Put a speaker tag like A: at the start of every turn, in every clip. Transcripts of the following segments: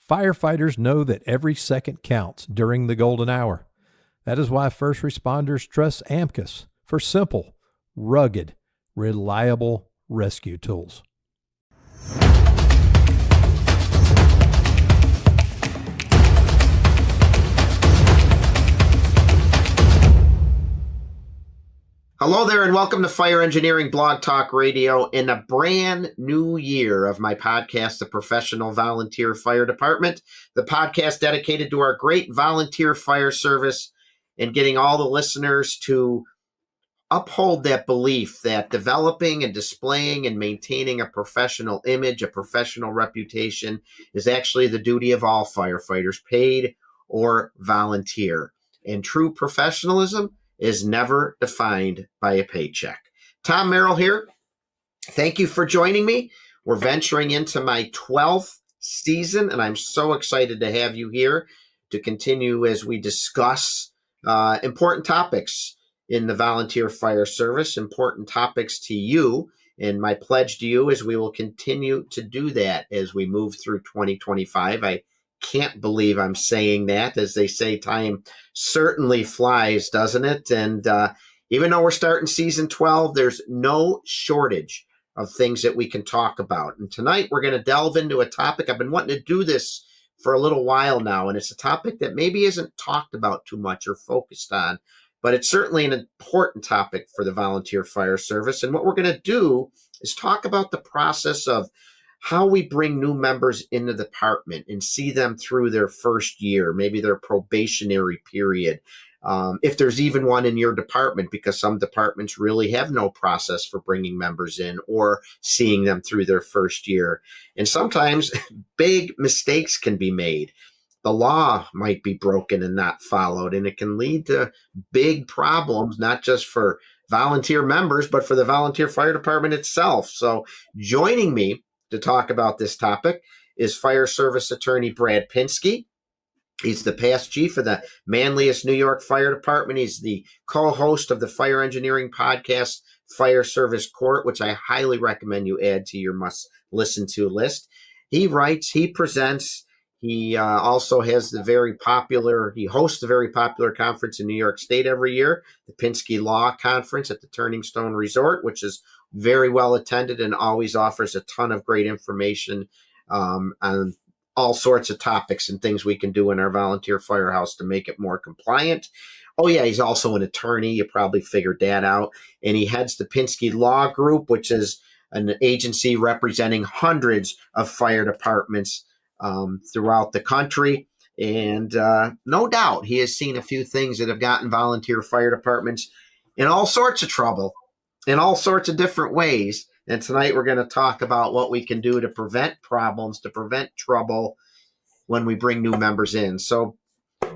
A: Firefighters know that every second counts during the golden hour. That is why first responders trust AMKUS for simple, rugged, reliable rescue tools.
B: Hello there and welcome to Fire Engineering Blog Talk Radio in a brand new year of my podcast, The Professional Volunteer Fire Department, the podcast dedicated to our great volunteer fire service and getting all the listeners to uphold that belief that developing and displaying and maintaining a professional image, a professional reputation is actually the duty of all firefighters, paid or volunteer. And true professionalism is never defined by a paycheck. Tom Merrill here. Thank you for joining me. We're venturing into my 12th season, and I'm so excited to have you here to continue as we discuss important topics in the volunteer fire service, important topics to you. And my pledge to you is we will continue to do that as we move through 2025. I can't believe I'm saying that. As they say, time certainly flies, doesn't it? And even though we're starting season 12, there's no shortage of things that we can talk about. And tonight we're going to delve into a topic. I've been wanting to do this for a little while now, and it's a topic that maybe isn't talked about too much or focused on, but it's certainly an important topic for the volunteer fire service. And what we're going to do is talk about the process of how we bring new members into the department and see them through their first year, maybe their probationary period, if there's even one in your department, because some departments really have no process for bringing members in or seeing them through their first year. And sometimes big mistakes can be made. The law might be broken and not followed, and it can lead to big problems, not just for volunteer members, but for the volunteer fire department itself. So joining me to talk about this topic is fire service attorney Brad Pinsky. He's the past chief of the manliest New York Fire Department. He's the co-host of the fire engineering podcast, Fire Service Court, which I highly recommend you add to your must-listen-to list. He writes, he presents, he also has he hosts the very popular conference in New York State every year, the Pinsky Law Conference at the Turning Stone Resort, which is very well attended and always offers a ton of great information on all sorts of topics and things we can do in our volunteer firehouse to make it more compliant. Oh yeah, he's also an attorney. You probably figured that out. And he heads the Pinsky Law Group, which is an agency representing hundreds of fire departments throughout the country. And no doubt he has seen a few things that have gotten volunteer fire departments in all sorts of trouble, in all sorts of different ways. And tonight we're going to talk about what we can do to prevent problems, to prevent trouble when we bring new members in. So,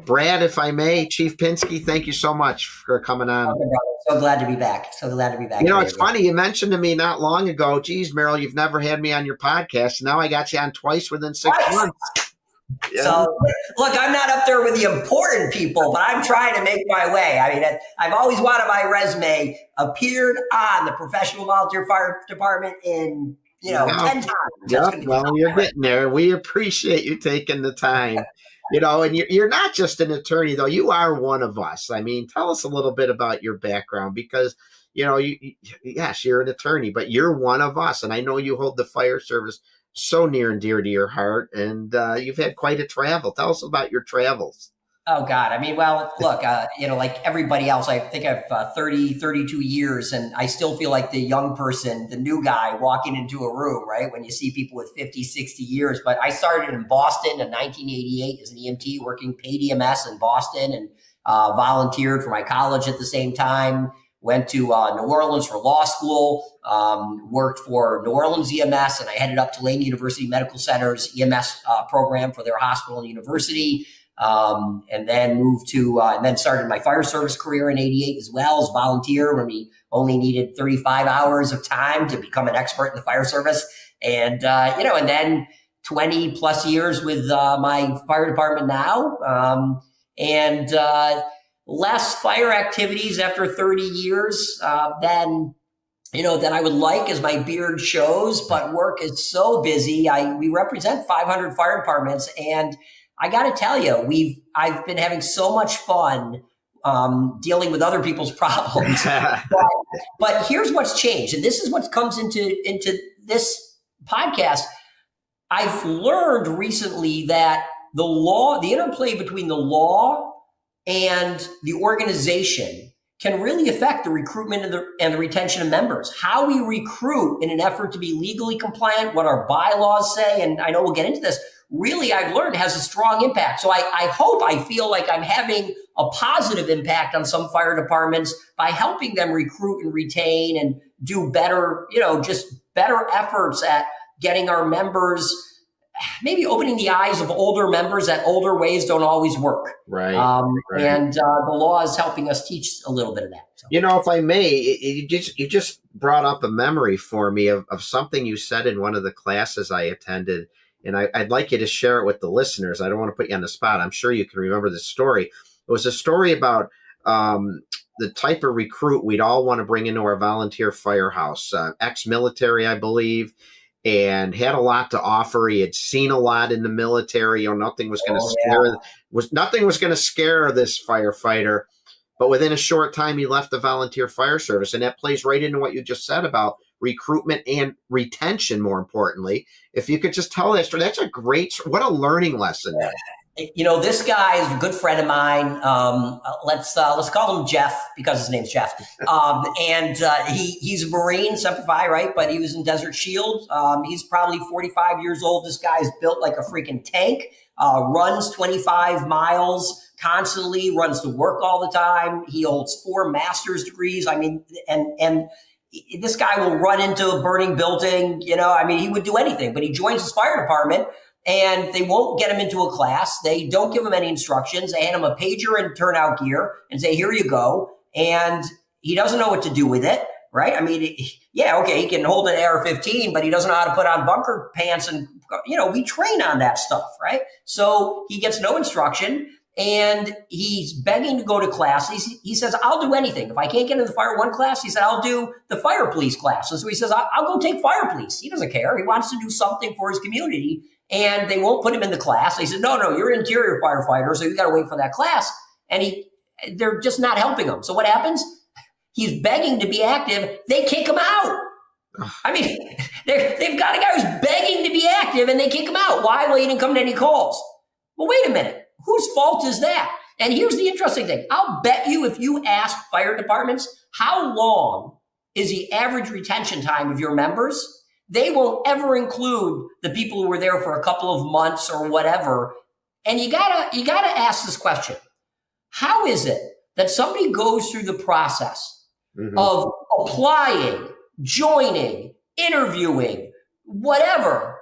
B: Brad, if I may, Chief Pinsky, thank you so much for coming on.
C: Okay, so glad to be back.
B: You know, it's funny. You mentioned to me not long ago, geez, Merrill, you've never had me on your podcast. Now I got you on twice within 6 months.
C: Yeah. So, look, I'm not up there with the important people, but I'm trying to make my way. I mean, I've always wanted my resume appeared on the Professional Volunteer Fire Department in, 10 times.
B: Yep. Well, you're getting there. We appreciate you taking the time. And you're not just an attorney, though. You are one of us. I mean, tell us a little bit about your background because, yes, you're an attorney, but you're one of us. And I know you hold the fire service so near and dear to your heart, and you've had quite a travel. Tell us about your travels.
C: Oh, God. I mean, well, look, like everybody else, I think I've 32 years, and I still feel like the young person, the new guy walking into a room, right? When you see people with 50, 60 years. But I started in Boston in 1988 as an EMT, working paid EMS in Boston, and volunteered for my college at the same time. Went to New Orleans for law school, worked for New Orleans EMS, and I headed up Tulane University Medical Center's EMS program for their hospital and university. And then moved to, and then started my fire service career in 88 as well as volunteer when we only needed 35 hours of time to become an expert in the fire service. And, and then 20 plus years with my fire department now. Less fire activities after 30 years than that I would like, as my beard shows, but work is so busy. We represent 500 fire departments, and I got to tell you, I've been having so much fun dealing with other people's problems. but here's what's changed, and this is what comes into this podcast. I've learned recently that the interplay between the law and the organization can really affect the recruitment and the retention of members. How we recruit in an effort to be legally compliant, what our bylaws say, and I know we'll get into this, really I've learned has a strong impact. So I feel like I'm having a positive impact on some fire departments by helping them recruit and retain and do better, just better efforts at getting our members, maybe opening the eyes of older members that older ways don't always work.
B: Right.
C: And the law is helping us teach a little bit of that. So.
B: If I may, you just brought up a memory for me of something you said in one of the classes I attended. And I'd like you to share it with the listeners. I don't want to put you on the spot. I'm sure you can remember this story. It was a story about the type of recruit we'd all want to bring into our volunteer firehouse, ex-military, I believe, and had a lot to offer. He had seen a lot in the military. Nothing was going to scare this firefighter. But within a short time, he left the volunteer fire service, and that plays right into what you just said about recruitment and retention. More importantly, if you could just tell that story, that's what a learning lesson.
C: This guy is a good friend of mine. Let's call him Jeff because his name's Jeff. He's a Marine, Semper Fi, right? But he was in Desert Shield. He's probably 45 years old. This guy's built like a freaking tank. Runs 25 miles constantly. Runs to work all the time. He holds 4 master's degrees. I mean, and this guy will run into a burning building. He would do anything. But he joins his fire department. And they won't get him into a class. They don't give him any instructions. They hand him a pager and turnout gear and say, here you go. And he doesn't know what to do with it, right? He can hold an AR-15, but he doesn't know how to put on bunker pants. And, we train on that stuff, right? So he gets no instruction and he's begging to go to class. He says, I'll do anything. If I can't get into the Fire 1 class, he said, I'll do the Fire Police class. And so he says, I'll go take Fire Police. He doesn't care. He wants to do something for his community. And they won't put him in the class. They said, no, you're an interior firefighter, so you got to wait for that class. And they're just not helping him. So what happens? He's begging to be active. They kick him out. They've got a guy who's begging to be active, and they kick him out. Why? Well, he didn't come to any calls. Well, wait a minute. Whose fault is that? And here's the interesting thing. I'll bet you if you ask fire departments, how long is the average retention time of your members? They won't ever include the people who were there for a couple of months or whatever. And you gotta ask this question. How is it that somebody goes through the process of applying, joining, interviewing, whatever?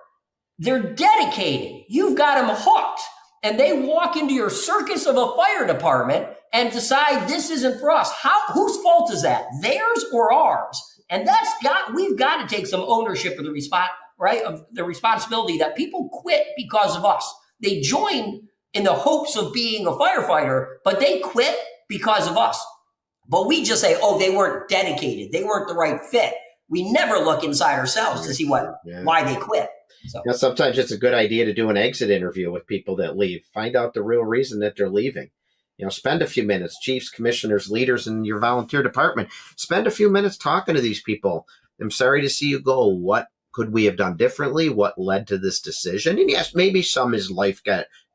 C: They're dedicated. You've got them hooked. And they walk into your circus of a fire department and decide this isn't for us. Whose fault is that? Theirs or ours? And we've got to take some ownership of the responsibility that people quit because of us. They join in the hopes of being a firefighter, but they quit because of us. But we just say, they weren't dedicated. They weren't the right fit. We never look inside ourselves to see why they quit. So.
B: Sometimes it's a good idea to do an exit interview with people that leave. Find out the real reason that they're leaving. Spend a few minutes, chiefs, commissioners, leaders in your volunteer department. Spend a few minutes talking to these people. I'm sorry to see you go. What could we have done differently? What led to this decision? And yes, maybe his life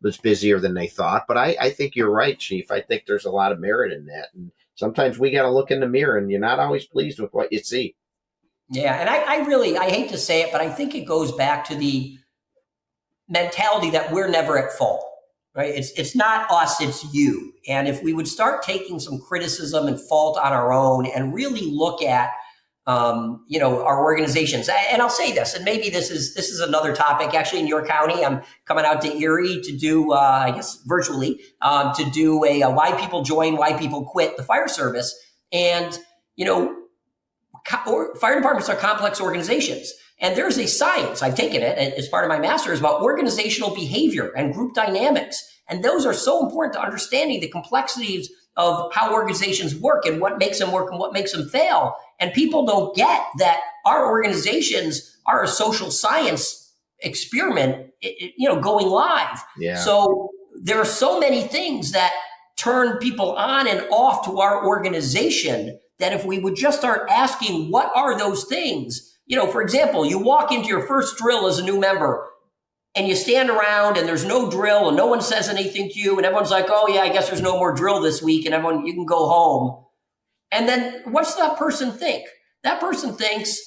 B: was busier than they thought, but I think you're right, Chief. I think there's a lot of merit in that. And sometimes we got to look in the mirror and you're not always pleased with what you see.
C: Yeah. And I hate to say it, but I think it goes back to the mentality that we're never at fault. Right? It's not us, it's you. And if we would start taking some criticism and fault on our own and really look at, our organizations, and I'll say this, and maybe this is another topic actually in your county. I'm coming out to Erie to do, virtually, to do a why people join, why people quit the fire service. And, fire departments are complex organizations. And there's a science, I've taken it as part of my master's, about organizational behavior and group dynamics. And those are so important to understanding the complexities of how organizations work and what makes them work and what makes them fail. And people don't get that our organizations are a social science experiment, going live.
B: Yeah.
C: So there are so many things that turn people on and off to our organization that if we would just start asking, what are those things? For example, you walk into your first drill as a new member and you stand around and there's no drill and no one says anything to you and everyone's like, oh yeah, I guess there's no more drill this week, and you can go home. And then what's that person think? That person thinks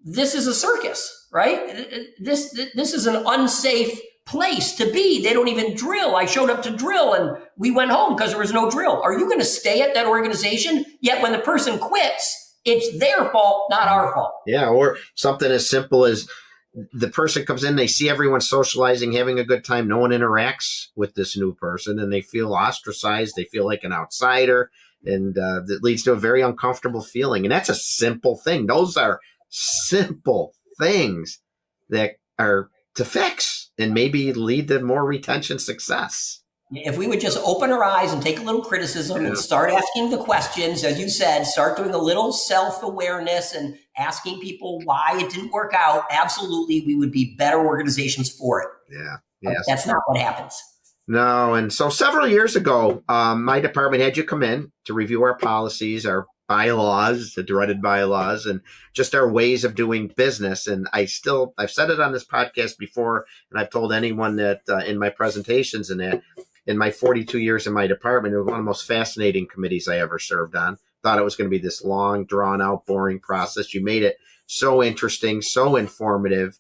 C: this is a circus, right? This is an unsafe place to be. They don't even drill. I showed up to drill and we went home because there was no drill. Are you going to stay at that organization? Yet when the person quits, it's their fault, not our fault.
B: Yeah, or something as simple as the person comes in, they see everyone socializing, having a good time. No one interacts with this new person and they feel ostracized. They feel like an outsider, and that leads to a very uncomfortable feeling. And that's a simple thing. Those are simple things that are to fix and maybe lead to more retention success.
C: If we would just open our eyes and take a little criticism and start asking the questions, as you said, start doing a little self-awareness and asking people why it didn't work out, absolutely, we would be better organizations for it.
B: Yeah.
C: Yes. That's not what happens.
B: No. And so several years ago, my department had you come in to review our policies, our bylaws, the dreaded bylaws, and just our ways of doing business. And I've said it on this podcast before, and I've told anyone that in my presentations and that in my 42 years in my department, it was one of the most fascinating committees I ever served on. Thought it was going to be this long, drawn out, boring process. You made it so interesting, so informative.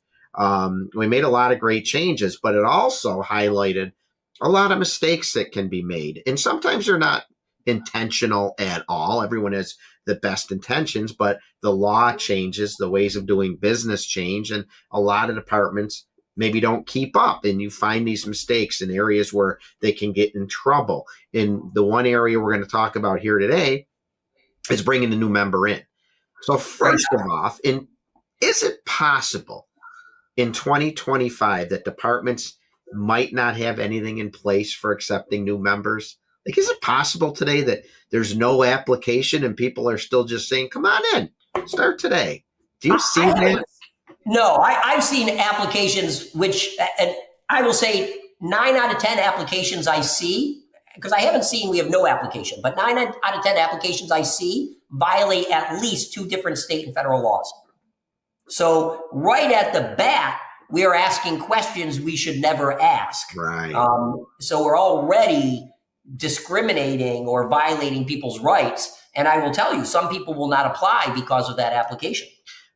B: We made a lot of great changes, but it also highlighted a lot of mistakes that can be made. And sometimes they're not intentional at all. Everyone has the best intentions, but the law changes, the ways of doing business change, and a lot of departments maybe don't keep up, and you find these mistakes in areas where they can get in trouble. In the one area we're going to talk about here today is bringing the new member in. So first of all, is it possible in 2025 that departments might not have anything in place for accepting new members? Like, is it possible today that there's no application and people are still just saying, come on in, start today? Do you see that?
C: No, I've seen applications and I will say 9 out of 10 applications I see, because I haven't seen we have no application, but 9 out of 10 applications I see violate at least 2 different state and federal laws. So right at the bat, we are asking questions we should never ask.
B: Right.
C: So we're already discriminating or violating people's rights. And I will tell you, some people will not apply because of that application.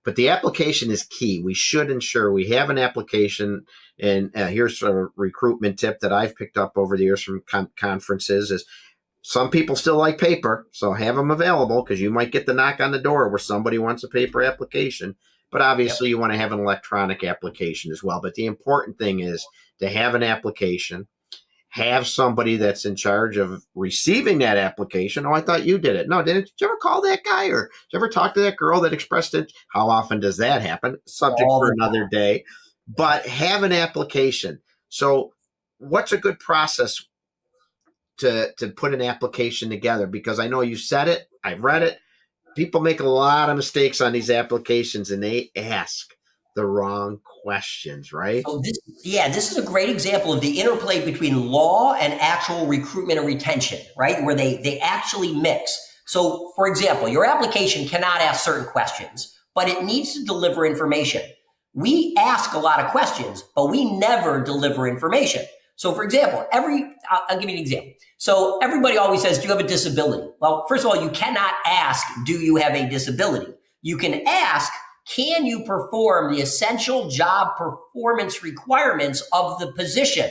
B: But the application is key. We should ensure we have an application. And here's a recruitment tip that I've picked up over the years from conferences is some people still like paper. So have them available, because you might get the knock on the door where somebody wants a paper application. But obviously you want to have an electronic application as well. But the important thing is to have an application, have somebody that's in charge of receiving that application. Oh, I thought you did it. No, did you ever call that guy, or did you ever talk to that girl that expressed it? How often does that happen? Subject for another day. But have an application. So what's a good process to put an application together? Because I know you said it, I've read it. People make a lot of mistakes on these applications and they ask the wrong questions, right?
C: So this is a great example of the interplay between law and actual recruitment and retention, right? Where they actually mix. So for example, your application cannot ask certain questions, but it needs to deliver information. We ask a lot of questions, but we never deliver information. So for example, I'll give you an example. So everybody always says, do you have a disability? Well, first of all, you cannot ask, do you have a disability? You can ask, can you perform the essential job performance requirements of the position?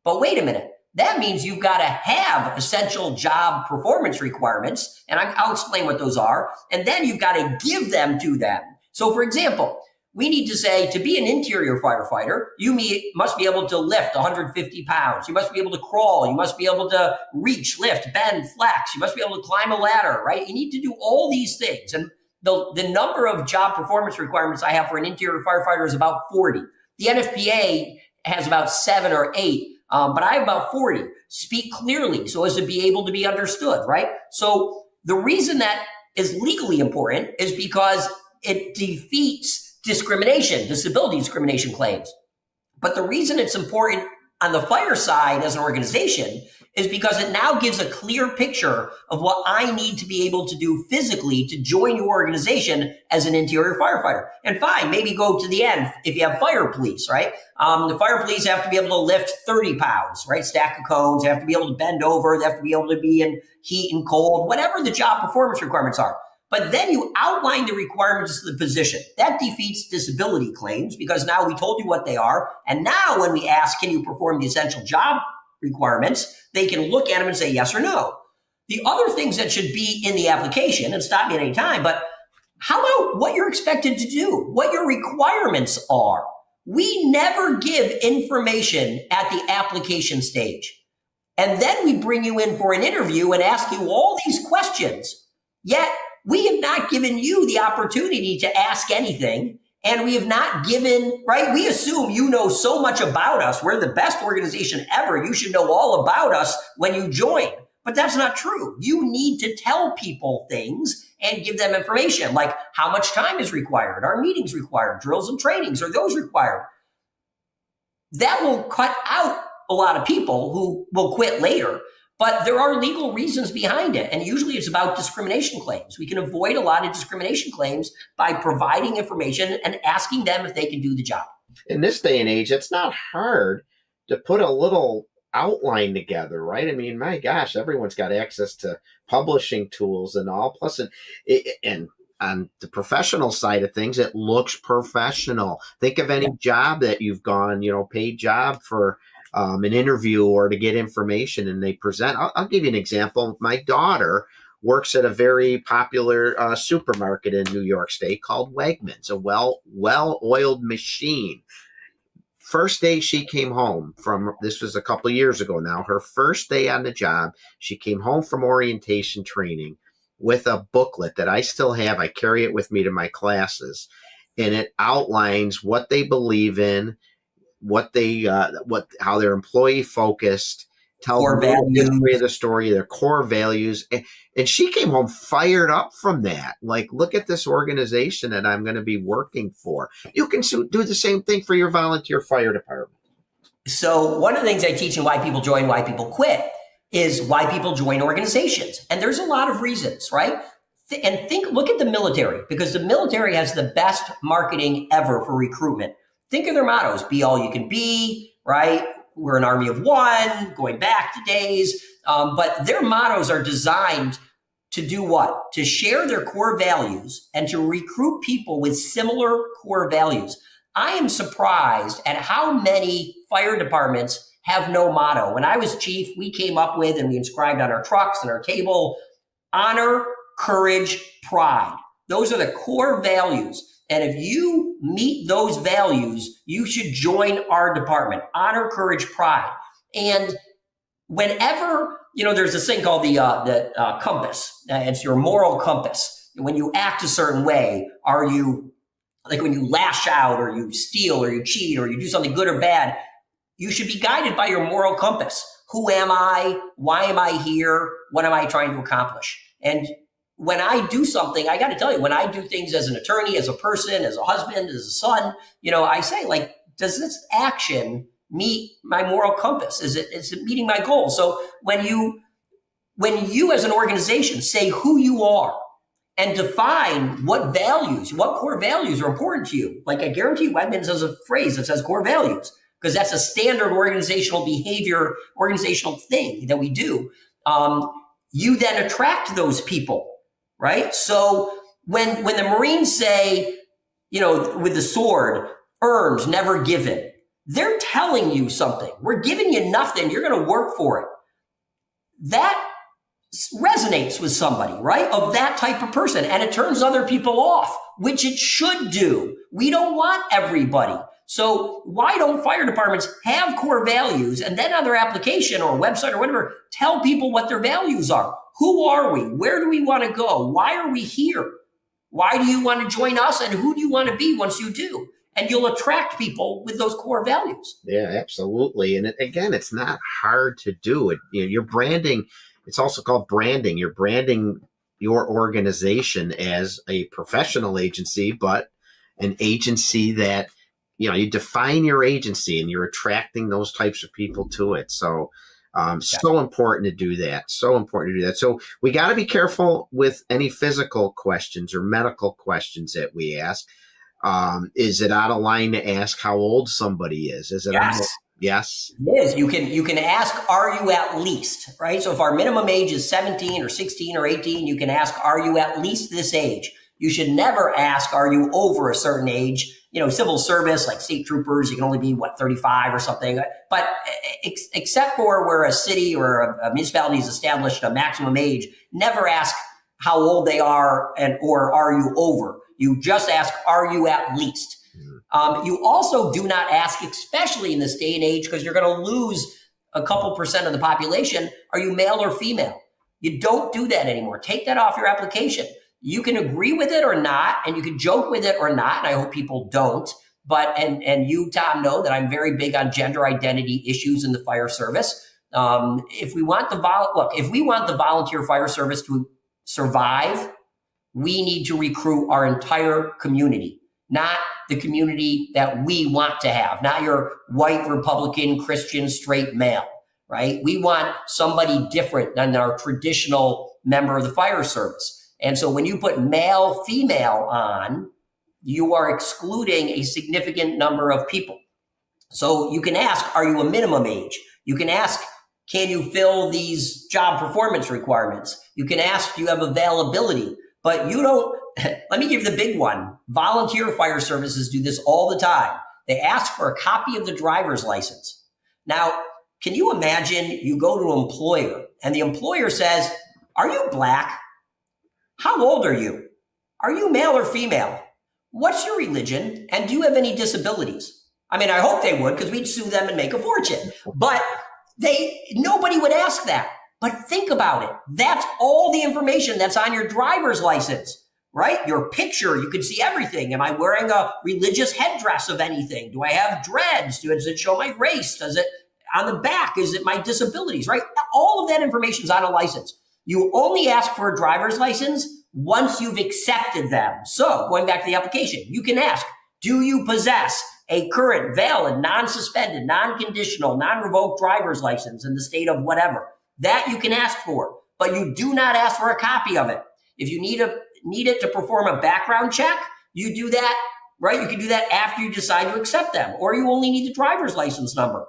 C: But wait a minute, that means you've got to have essential job performance requirements, and I'll explain what those are, and then you've got to give them to them. So for example, we need to say, to be an interior firefighter, you must be able to lift 150 pounds. You must be able to crawl. You must be able to reach, lift, bend, flex. You must be able to climb a ladder, right? You need to do all these things. And the number of job performance requirements I have for an interior firefighter is about 40. The NFPA has about 7 or 8, but I have about 40. Speak clearly so as to be able to be understood, right? So the reason that is legally important is because it defeats disability discrimination claims. But the reason it's important on the fire side as an organization is because it now gives a clear picture of what I need to be able to do physically to join your organization as an interior firefighter. And fine, maybe go to the end if you have fire police, right? The fire police have to be able to lift 30 pounds, right? Stack of cones, they have to be able to bend over, they have to be able to be in heat and cold, whatever the job performance requirements are. But then you outline the requirements of the position. That defeats disability claims because now we told you what they are. And now when we ask, can you perform the essential job requirements, they can look at them and say yes or no. The other things that should be in the application, and stop me at any time, but how about what you're expected to do, what your requirements are? We never give information at the application stage. And then we bring you in for an interview and ask you all these questions. Yet we have not given you the opportunity to ask anything. And we have not given, right? We assume you know so much about us. We're the best organization ever. You should know all about us when you join. But that's not true. You need to tell people things and give them information, like how much time is required, are meetings required, drills and trainings, are those required? That will cut out a lot of people who will quit later. But there are legal reasons behind it. And usually it's about discrimination claims. We can avoid a lot of discrimination claims by providing information and asking them if they can do the job.
B: In this day and age, it's not hard to put a little outline together, right? I mean, my gosh, everyone's got access to publishing tools and all. Plus, and on the professional side of things, it looks professional. Think of any job that you've gone, paid job for an interview or to get information and they present. I'll give you an example. My daughter works at a very popular supermarket in New York State called Wegmans, a well-oiled machine. First day she came home from, this was a couple of years ago now, her first day on the job, she came home from orientation training with a booklet that I still have. I carry it with me to my classes, and it outlines what they believe in, how they're employee focused, tells the history of the story, their core values. And she came home fired up from that. Like, look at this organization that I'm going to be working for. You can do the same thing for your volunteer fire department.
C: So one of the things I teach in Why People Join, Why People Quit is why people join organizations. And there's a lot of reasons, right? Look at the military, because the military has the best marketing ever for recruitment. Think of their mottos: be all you can be, right? We're an army of one, going back to days. But their mottos are designed to do what? To share their core values and to recruit people with similar core values. I am surprised at how many fire departments have no motto. When I was chief, we came up with, and we inscribed on our trucks and our table, honor, courage, pride. Those are the core values. And if you meet those values, you should join our department. Honor, courage, pride. And whenever, there's this thing called the compass. It's your moral compass. When you act a certain way, are you, like when you lash out or you steal or you cheat or you do something good or bad, you should be guided by your moral compass. Who am I? Why am I here? What am I trying to accomplish? And when I do something, I got to tell you, when I do things as an attorney, as a person, as a husband, as a son, I say, like, does this action meet my moral compass? Is it meeting my goals? So when you as an organization say who you are and define what core values are important to you, like I guarantee Wegmans has a phrase that says core values, because that's a standard organizational behavior, organizational thing that we do. You then attract those people. Right? So when the Marines say, with the sword, earned, never given, they're telling you something. We're giving you nothing. You're going to work for it. That resonates with somebody, right? Of that type of person. And it turns other people off, which it should do. We don't want everybody. So why don't fire departments have core values and then on their application or website or whatever, tell people what their values are? Who are we? Where do we want to go? Why are we here? Why do you want to join us? And who do you want to be once you do? And you'll attract people with those core values.
B: Yeah, absolutely. And again, it's not hard to do it. Your branding, it's also called branding. You're branding your organization as a professional agency, but an agency that, you define your agency and you're attracting those types of people to it. So, so important to do that. So important to do that. So we got to be careful with any physical questions or medical questions that we ask. Is it out of line to ask how old somebody is? Is it? Yes.
C: It is. You can ask, are you at least, right? So if our minimum age is 17 or 16 or 18, you can ask, are you at least this age? You should never ask, are you over a certain age? Civil service, like state troopers, you can only be, 35 or something. But except for where a city or a municipality has established a maximum age, never ask how old they are or are you over? You just ask, are you at least? You also do not ask, especially in this day and age, because you're going to lose a couple percent of the population, are you male or female? You don't do that anymore. Take that off your application. You can agree with it or not, and you can joke with it or not, and I hope people don't. But, and you, Tom, know that I'm very big on gender identity issues in the fire service. If we want the volunteer fire service to survive, we need to recruit our entire community, not the community that we want to have, not your white Republican Christian straight male, right? We want somebody different than our traditional member of the fire service. And so when you put male, female on, you are excluding a significant number of people. So you can ask, are you a minimum age? You can ask, can you fill these job performance requirements? You can ask, do you have availability? But you don't, let me give you the big one. Volunteer fire services do this all the time. They ask for a copy of the driver's license. Now, can you imagine you go to an employer and the employer says, are you black? How old are you? Are you male or female? What's your religion? And do you have any disabilities? I mean, I hope they would, because we'd sue them and make a fortune. But nobody would ask that. But think about it. That's all the information that's on your driver's license, right? Your picture, you can see everything. Am I wearing a religious headdress of anything? Do I have dreads? Does it show my race? Does it, on the back, is it my disabilities, right? All of that information is on a license. You only ask for a driver's license once you've accepted them. So going back to the application, you can ask, do you possess a current, valid, non-suspended, non-conditional, non-revoked driver's license in the state of whatever? That you can ask for, but you do not ask for a copy of it. If you need it to perform a background check, you do that, right? You can do that after you decide to accept them, or you only need the driver's license number.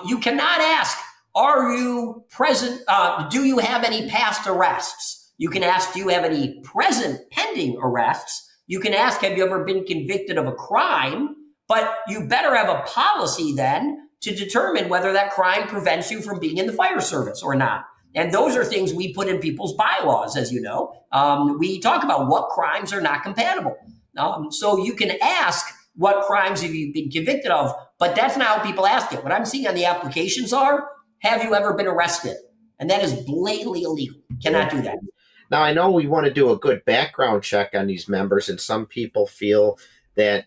C: You cannot ask, are you present? Do you have any past arrests? You can ask, do you have any present pending arrests? You can ask, have you ever been convicted of a crime? But you better have a policy then to determine whether that crime prevents you from being in the fire service or not. And those are things we put in people's bylaws, as you know. We talk about what crimes are not compatible. So you can ask, what crimes have you been convicted of? But that's not how people ask it. What I'm seeing on the applications are, have you ever been arrested? And that is blatantly illegal. Cannot do that.
B: Now, I know we want to do a good background check on these members, and some people feel that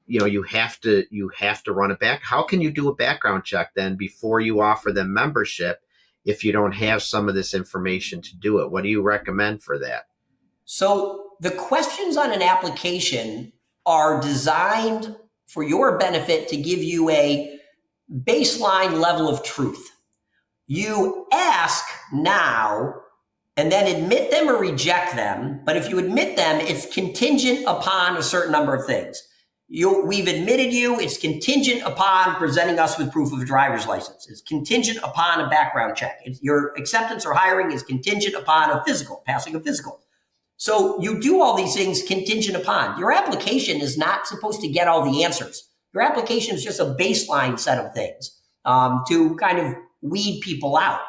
B: you have to run it back. How can you do a background check then before you offer them membership if you don't have some of this information to do it? What do you recommend for that?
C: So the questions on an application are designed for your benefit to give you a baseline level of truth. You ask now and then admit them or reject them. But if you admit them, it's contingent upon a certain number of things. We've admitted you. It's contingent upon presenting us with proof of a driver's license. It's contingent upon a background check. Your acceptance or hiring is contingent upon a physical, passing a physical. So you do all these things contingent upon. Your application is not supposed to get all the answers. Your application is just a baseline set of things to kind of weed people out.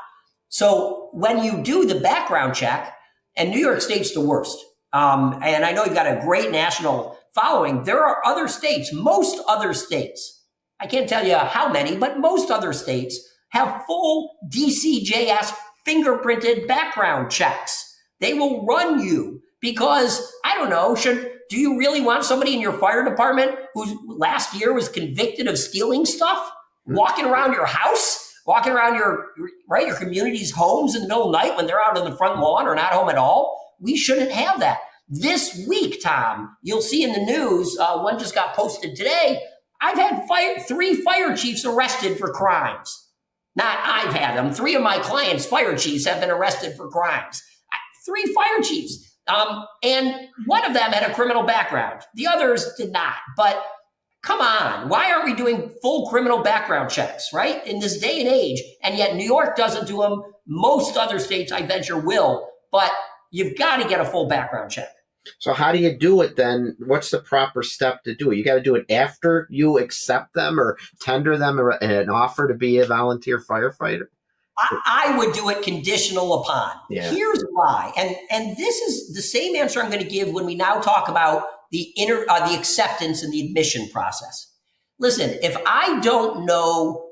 C: So when you do the background check, and New York State's the worst, and I know you've got a great national following, there are other states, most other states, I can't tell you how many, but most other states have full DCJS fingerprinted background checks. They will run you because, I don't know, do you really want somebody in your fire department who last year was convicted of stealing stuff walking around your house? walking around your community's homes in the middle of the night when they're out on the front lawn or not home at all. We shouldn't have that. This week, Tom, you'll see in the news, one just got posted today. I've had 3 fire chiefs arrested for crimes. Not I've had them. 3 of my clients' fire chiefs have been arrested for crimes. 3 fire chiefs. And one of them had a criminal background. The others did not. But come on, why aren't we doing full criminal background checks, right? In this day and age, and yet New York doesn't do them. Most other states, I venture, will. But you've got to get a full background check.
B: So how do you do it then? What's the proper step to do it? You got to do it after you accept them or tender them an offer to be a volunteer firefighter?
C: I would do it conditional upon.
B: Yeah.
C: Here's why. And this is the same answer I'm going to give when we now talk about the acceptance and the admission process. Listen, if I don't know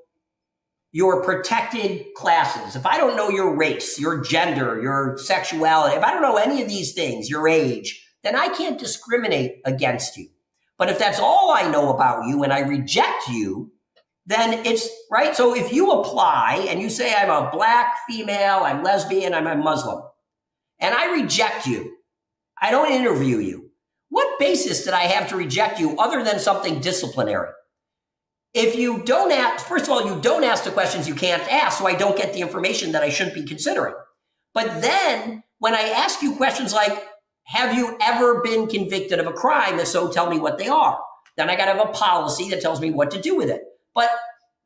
C: your protected classes, if I don't know your race, your gender, your sexuality, if I don't know any of these things, your age, then I can't discriminate against you. But if that's all I know about you and I reject you, then it's right. So if you apply and you say, I'm a black female, I'm lesbian, I'm a Muslim, and I reject you, I don't interview you. What basis did I have to reject you other than something disciplinary? If you don't ask, first of all, you don't ask the questions you can't ask, so I don't get the information that I shouldn't be considering. But then when I ask you questions like, have you ever been convicted of a crime? If so, tell me what they are. Then I got to have a policy that tells me what to do with it. But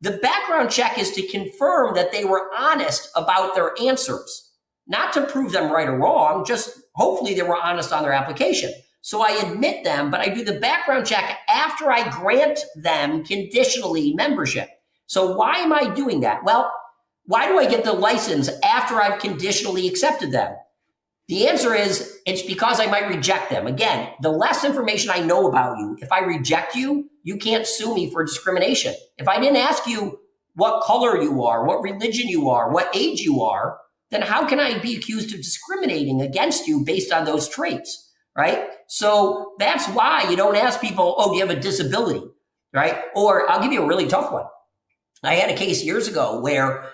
C: the background check is to confirm that they were honest about their answers, not to prove them right or wrong, just hopefully they were honest on their application. So I admit them, but I do the background check after I grant them conditionally membership. So why am I doing that? Well, why do I get the license after I've conditionally accepted them? The answer is it's because I might reject them. Again, the less information I know about you, if I reject you, you can't sue me for discrimination. If I didn't ask you what color you are, what religion you are, what age you are, then how can I be accused of discriminating against you based on those traits, right? So that's why you don't ask people, oh, do you have a disability, right? Or I'll give you a really tough one. I had a case years ago where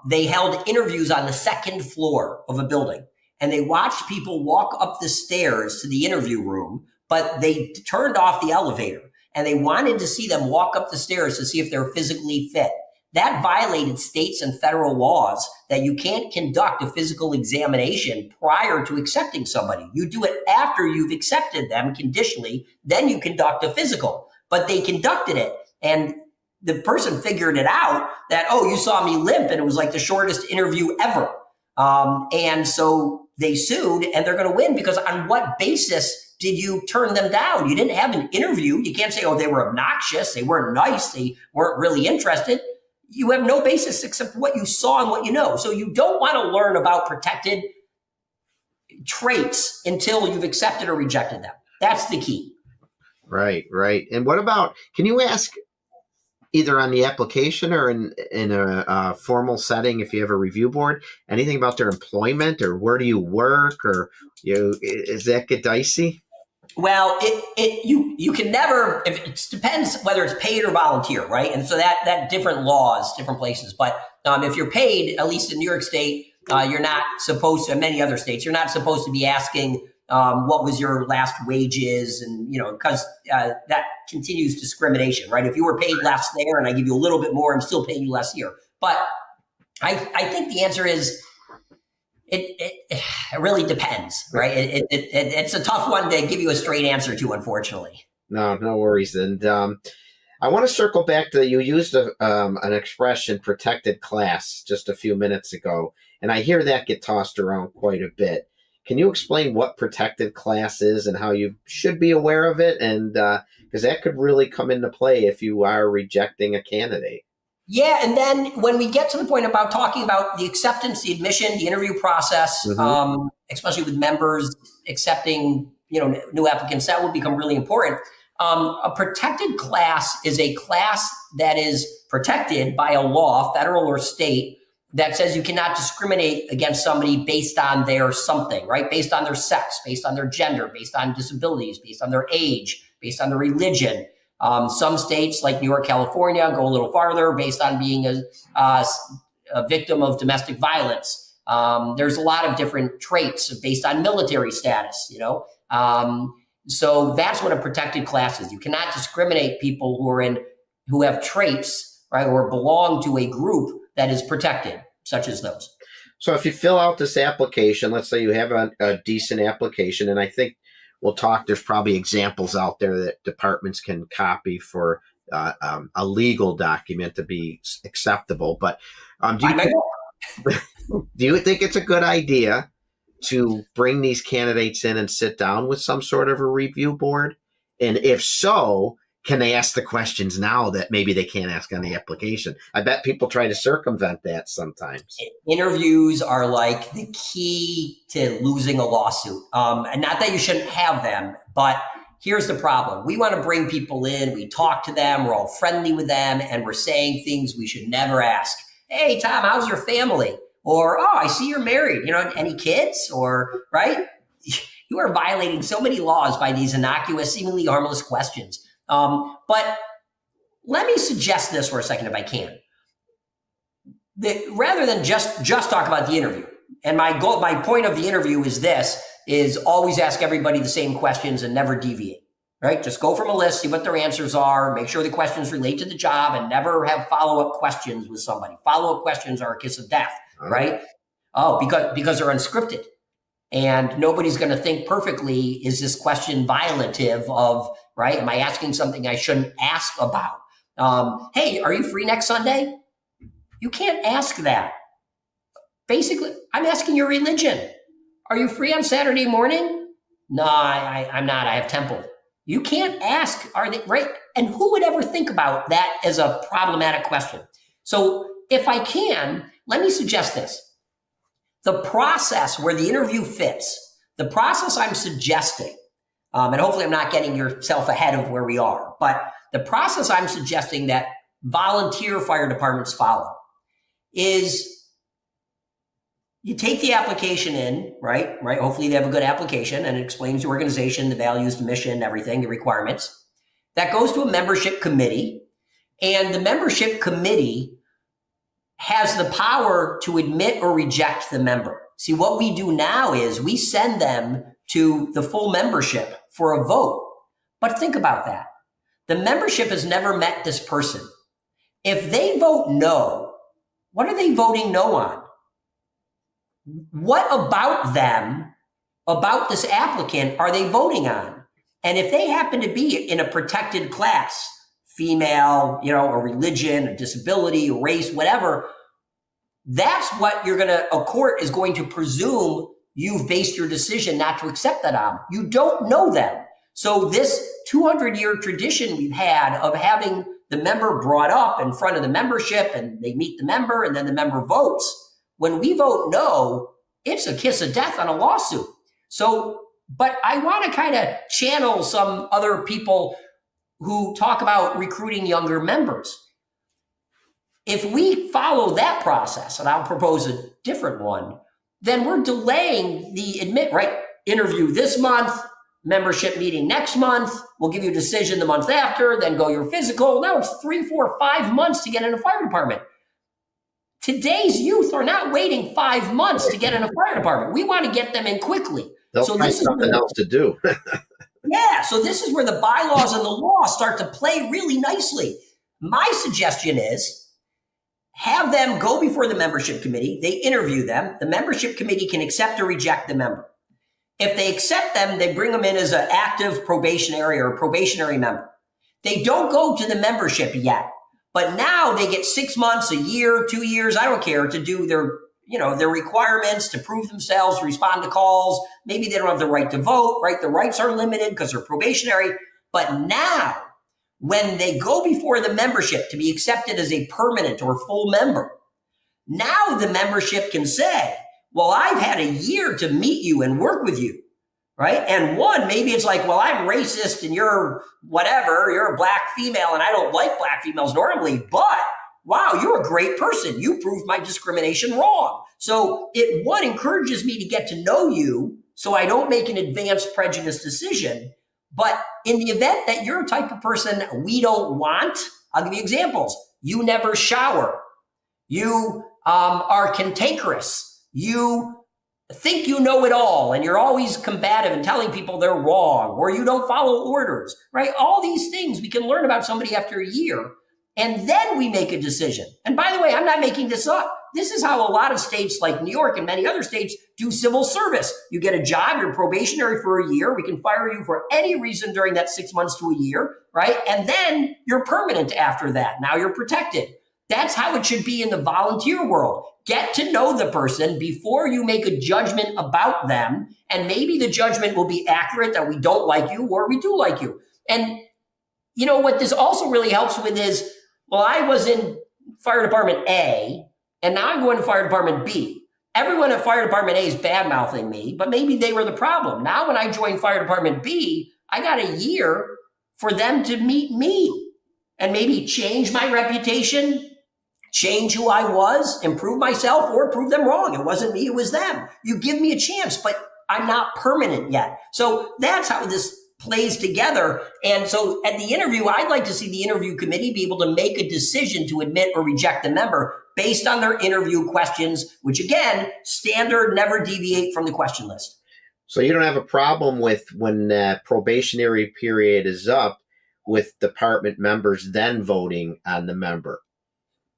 C: they held interviews on the second floor of a building. And they watched people walk up the stairs to the interview room, but they turned off the elevator and they wanted to see them walk up the stairs to see if they're physically fit. That violated states and federal laws that you can't conduct a physical examination prior to accepting somebody. You do it after you've accepted them conditionally, then you conduct a physical. But they conducted it and the person figured it out that, oh, you saw me limp and it was like the shortest interview ever. And so they sued and they're going to win because on what basis did you turn them down? You didn't have an interview. You can't say, oh, they were obnoxious. They weren't nice. They weren't really interested. You have no basis except what you saw and what you know. So you don't want to learn about protected traits until you've accepted or rejected them. That's the key.
B: Right, right. And what about, can you ask either on the application or in a formal setting, if you have a review board, anything about their employment or where do you work or is that get dicey?
C: Well, you can never, it depends whether it's paid or volunteer, right? And so that different laws, different places. But if you're paid, at least in New York State, you're not supposed to, in many other states, you're not supposed to be asking what was your last wages, and because that continues discrimination, right? If you were paid less there and I give you a little bit more, I'm still paying you less here. But I think the answer is it really depends, right? It's a tough one to give you a straight answer to, unfortunately. No
B: worries. And I want to circle back to you used an expression, protected class, just a few minutes ago, and I hear that get tossed around quite a bit. Can you explain what protected class is and how you should be aware of it? And because that could really come into play if you are rejecting a candidate.
C: Yeah. And then when we get to the point about talking about the acceptance, the admission, the interview process, especially with members accepting, new applicants, that will become really important. A protected class is a class that is protected by a law, federal or state, that says you cannot discriminate against somebody based on their something, right? Based on their sex, based on their gender, based on disabilities, based on their age, based on their religion. Some states like New York, California go a little farther based on being a victim of domestic violence. There's a lot of different traits based on military status, so that's what a protected class is. You cannot discriminate people who have traits, right, or belong to a group that is protected, such as those.
B: So if you fill out this application, let's say you have a decent application, and I think we'll talk, there's probably examples out there that departments can copy for a legal document to be acceptable. But do you think it's a good idea to bring these candidates in and sit down with some sort of a review board? And if so, can they ask the questions now that maybe they can't ask on the application? I bet people try to circumvent that sometimes.
C: Interviews are like the key to losing a lawsuit. And not that you shouldn't have them, but here's the problem. We want to bring people in, we talk to them, we're all friendly with them, and we're saying things we should never ask. Hey, Tom, how's your family? Or, oh, I see you're married. Any kids? Or, right? You are violating so many laws by these innocuous, seemingly harmless questions. But let me suggest this for a second, if I can. Rather than just talk about the interview, and my point of the interview is always ask everybody the same questions and never deviate. Right? Just go from a list, see what their answers are, make sure the questions relate to the job, and never have follow-up questions with somebody. Follow-up questions are a kiss of death, right? Oh, because they're unscripted. And nobody's going to think perfectly, is this question violative of, right? Am I asking something I shouldn't ask about? Hey, are you free next Sunday? You can't ask that. Basically, I'm asking your religion. Are you free on Saturday morning? No, I'm not. I have temple. You can't ask, are they right? And who would ever think about that as a problematic question? So if I can, let me suggest this. The process where the interview fits, the process I'm suggesting, and hopefully I'm not getting yourself ahead of where we are, but the process I'm suggesting that volunteer fire departments follow is you take the application in, right? Hopefully they have a good application and it explains the organization, the values, the mission, everything, the requirements. That goes to a membership committee, and the membership committee has the power to admit or reject the member. See, what we do now is we send them to the full membership for a vote. But think about that. The membership has never met this person. If they vote no, what are they voting no on? What about them, about this applicant, are they voting on? And if they happen to be in a protected class, female, a religion, a disability, a race, whatever, that's what a court is going to presume you've based your decision not to accept that on. You don't know them. So this 200-year tradition we've had of having the member brought up in front of the membership and they meet the member and then the member votes. When we vote no, it's a kiss of death on a lawsuit. So, but I want to kind of channel some other people who talk about recruiting younger members. If we follow that process, and I'll propose a different one, then we're delaying the interview this month, membership meeting next month. We'll give you a decision the month after, then go your physical. Now it's 3, 4, 5 months to get in a fire department. Today's youth are not waiting 5 months to get in a fire department. We want to get them in quickly.
B: They'll find something else to do.
C: Yeah, so this is where the bylaws and the law start to play really nicely. My suggestion is have them go before the membership committee. They interview them. The membership committee can accept or reject the member. If they accept them, they bring them in as an active probationary or probationary member. They don't go to the membership yet. But now they get 6 months, a year, 2 years, I don't care, to do their requirements, to prove themselves, to respond to calls. Maybe they don't have the right to vote, right? The rights are limited because they're probationary. But now, when they go before the membership to be accepted as a permanent or full member, now the membership can say, well, I've had a year to meet you and work with you. Right. And maybe it's like, well, I'm racist and you're whatever, you're a black female and I don't like black females normally, but wow, you're a great person. You proved my discrimination wrong. So it encourages me to get to know you so I don't make an advanced prejudice decision. But in the event that you're a type of person we don't want, I'll give you examples. You never shower. You are cantankerous. You think you know it all, and you're always combative and telling people they're wrong, or you don't follow orders, right? All these things we can learn about somebody after a year, and then we make a decision. And by the way, I'm not making this up. This is how a lot of states like New York and many other states do civil service. You get a job, you're probationary for a year. We can fire you for any reason during that 6 months to a year, right? And then you're permanent after that. Now you're protected. That's how it should be in the volunteer world. Get to know the person before you make a judgment about them. And maybe the judgment will be accurate that we don't like you or we do like you. And you know what this also really helps with is, well, I was in fire department A, and now I'm going to fire department B. Everyone at fire department A is bad-mouthing me, but maybe they were the problem. Now when I joined fire department B, I got a year for them to meet me and maybe change my reputation, change who I was, improve myself, or prove them wrong. It wasn't me, it was them. You give me a chance, but I'm not permanent yet. So that's how this plays together. And so at the interview, I'd like to see the interview committee be able to make a decision to admit or reject the member based on their interview questions, which again, standard, never deviate from the question list.
B: So you don't have a problem with when that probationary period is up with department members then voting on the member?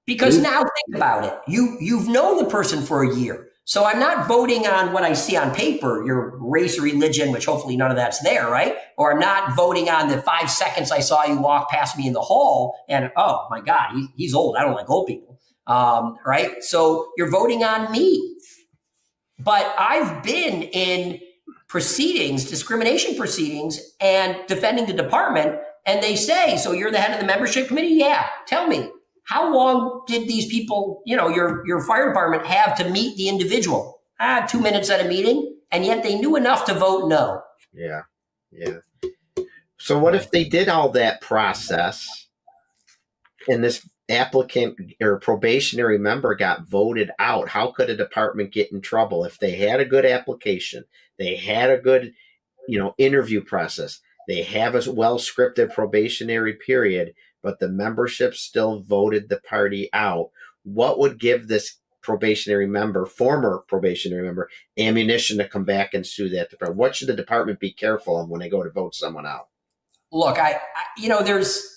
C: Because now think about it. You've known the person for a year. So I'm not voting on what I see on paper, your race or religion, which hopefully none of that's there, right? Or I'm not voting on the 5 seconds I saw you walk past me in the hall and, oh my God, he's old. I don't like old people, right? So you're voting on me. But I've been in proceedings, discrimination proceedings, and defending the department, and they say, so you're the head of the membership committee? Yeah, tell me. How long did these people, your fire department have to meet the individual? 2 minutes at a meeting, and yet they knew enough to vote no.
B: Yeah. So what if they did all that process and this applicant or probationary member got voted out? How could a department get in trouble if they had a good application, they had a good, interview process, they have a well-scripted probationary period, but the membership still voted the party out? What would give this former probationary member, ammunition to come back and sue that department? What should the department be careful of when they go to vote someone out?
C: Look,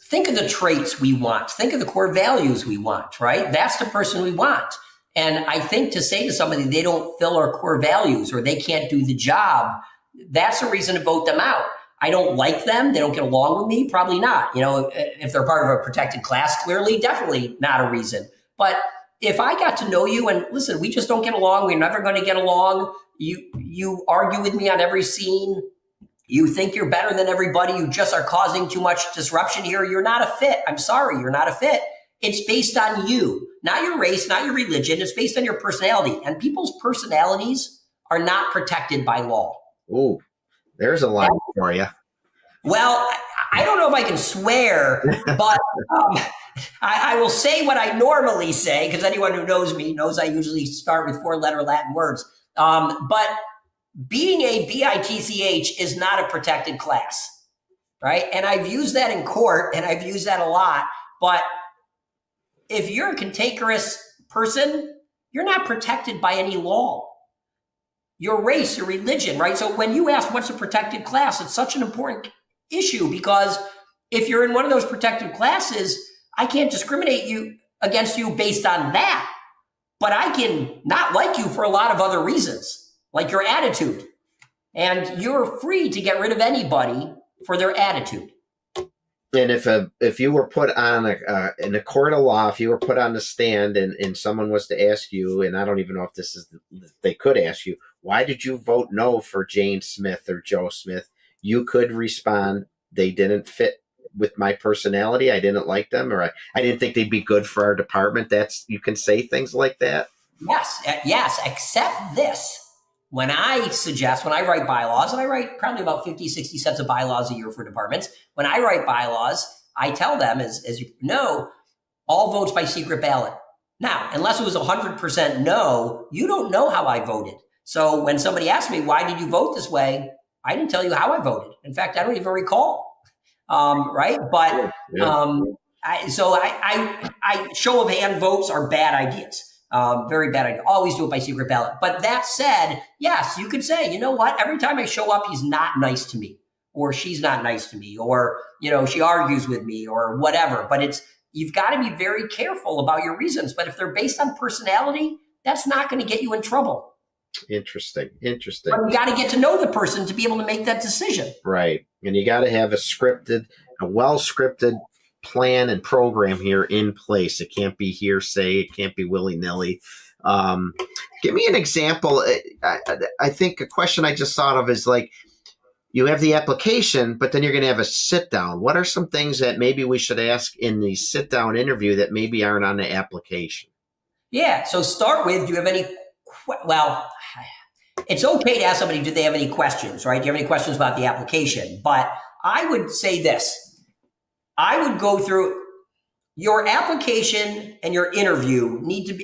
C: think of the traits we want. Think of the core values we want, right? That's the person we want. And I think to say to somebody they don't fill our core values or they can't do the job, that's a reason to vote them out. I don't like them. They don't get along with me. Probably not. If they're part of a protected class, clearly, definitely not a reason. But if I got to know you and listen, we just don't get along. We're never going to get along. You argue with me on every scene. You think you're better than everybody. You just are causing too much disruption here. You're not a fit. I'm sorry. You're not a fit. It's based on you, not your race, not your religion. It's based on your personality. And people's personalities are not protected by law.
B: Ooh. There's a line for you.
C: Well, I don't know if I can swear, but I will say what I normally say, because anyone who knows me knows I usually start with 4-letter Latin words. But being a BITCH is not a protected class, right? And I've used that in court, and I've used that a lot. But if you're a cantankerous person, you're not protected by any law. Your race, your religion, right? So when you ask what's a protected class, it's such an important issue, because if you're in one of those protected classes, I can't discriminate against you based on that, but I can not like you for a lot of other reasons, like your attitude. And you're free to get rid of anybody for their attitude.
B: And if you were put on in a court of law, if you were put on the stand and someone was to ask you, and I don't even know if they could ask you, why did you vote no for Jane Smith or Joe Smith? You could respond, they didn't fit with my personality. I didn't like them, or I didn't think they'd be good for our department. You can say things like that.
C: Yes, except this. When I write bylaws, and I write probably about 50, 60 sets of bylaws a year for departments. When I write bylaws, I tell them, as you know, all votes by secret ballot. Now, unless it was 100% no, you don't know how I voted. So when somebody asks me, why did you vote this way? I didn't tell you how I voted. In fact, I don't even recall. right? But
B: Yeah.
C: I show of hand votes are bad ideas. Very bad idea. Always do it by secret ballot. But that said, yes, you could say, you know what? Every time I show up, he's not nice to me, or she's not nice to me, or she argues with me, or whatever. But you've got to be very careful about your reasons. But if they're based on personality, that's not going to get you in trouble.
B: Interesting.
C: But you got to get to know the person to be able to make that decision.
B: Right. And you got to have a well-scripted plan and program here in place. It can't be hearsay. It can't be willy-nilly. Give me an example. I think a question I just thought of is like, you have the application, but then you're going to have a sit down. What are some things that maybe we should ask in the sit down interview that maybe aren't on the application?
C: Yeah. So start with, do you have any, well, it's okay to ask somebody, do they have any questions, right? Do you have any questions about the application? But I would say this. I would go through your application and your interview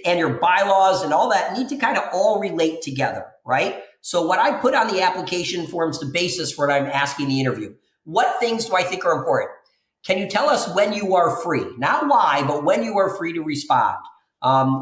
C: and your bylaws and all that need to kind of all relate together, right? So what I put on the application forms the basis for what I'm asking the interview. What things do I think are important? Can you tell us when you are free? Not why, but when you are free to respond.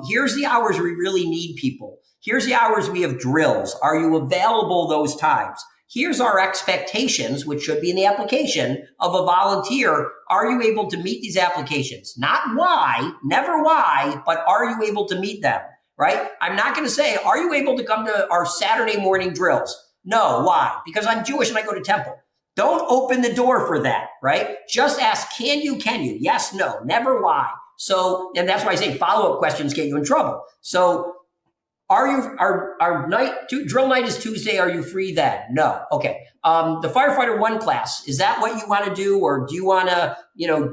C: Here's the hours we really need people. Here's the hours we have drills. Are you available those times? Here's our expectations, which should be in the application of a volunteer. Are you able to meet these applications? Not why, never why, but are you able to meet them, right? I'm not going to say, are you able to come to our Saturday morning drills? No, why? Because I'm Jewish and I go to temple. Don't open the door for that, right? Just ask, can you? Yes, no, never why. So, and that's why I say follow-up questions get you in trouble. So, drill night is Tuesday. Are you free then? No. Okay. The firefighter 1 class, is that what you want to do? Or do you want to,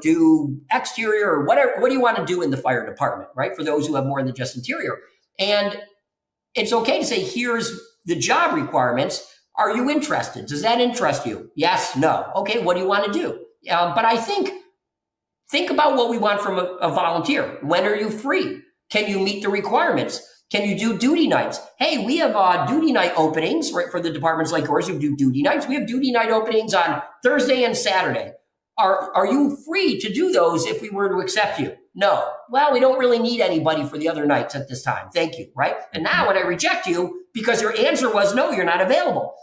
C: do exterior or whatever? What do you want to do in the fire department, right? For those who have more than just interior. And it's okay to say, here's the job requirements. Are you interested? Does that interest you? Yes, no. Okay. What do you want to do? But I think about what we want from a volunteer. When are you free? Can you meet the requirements? Can you do duty nights? Hey, we have duty night openings, right? For the departments like yours who do duty nights. We have duty night openings on Thursday and Saturday. Are you free to do those if we were to accept you? No. Well, we don't really need anybody for the other nights at this time. Thank you, right? And now when I reject you, because your answer was no, you're not available.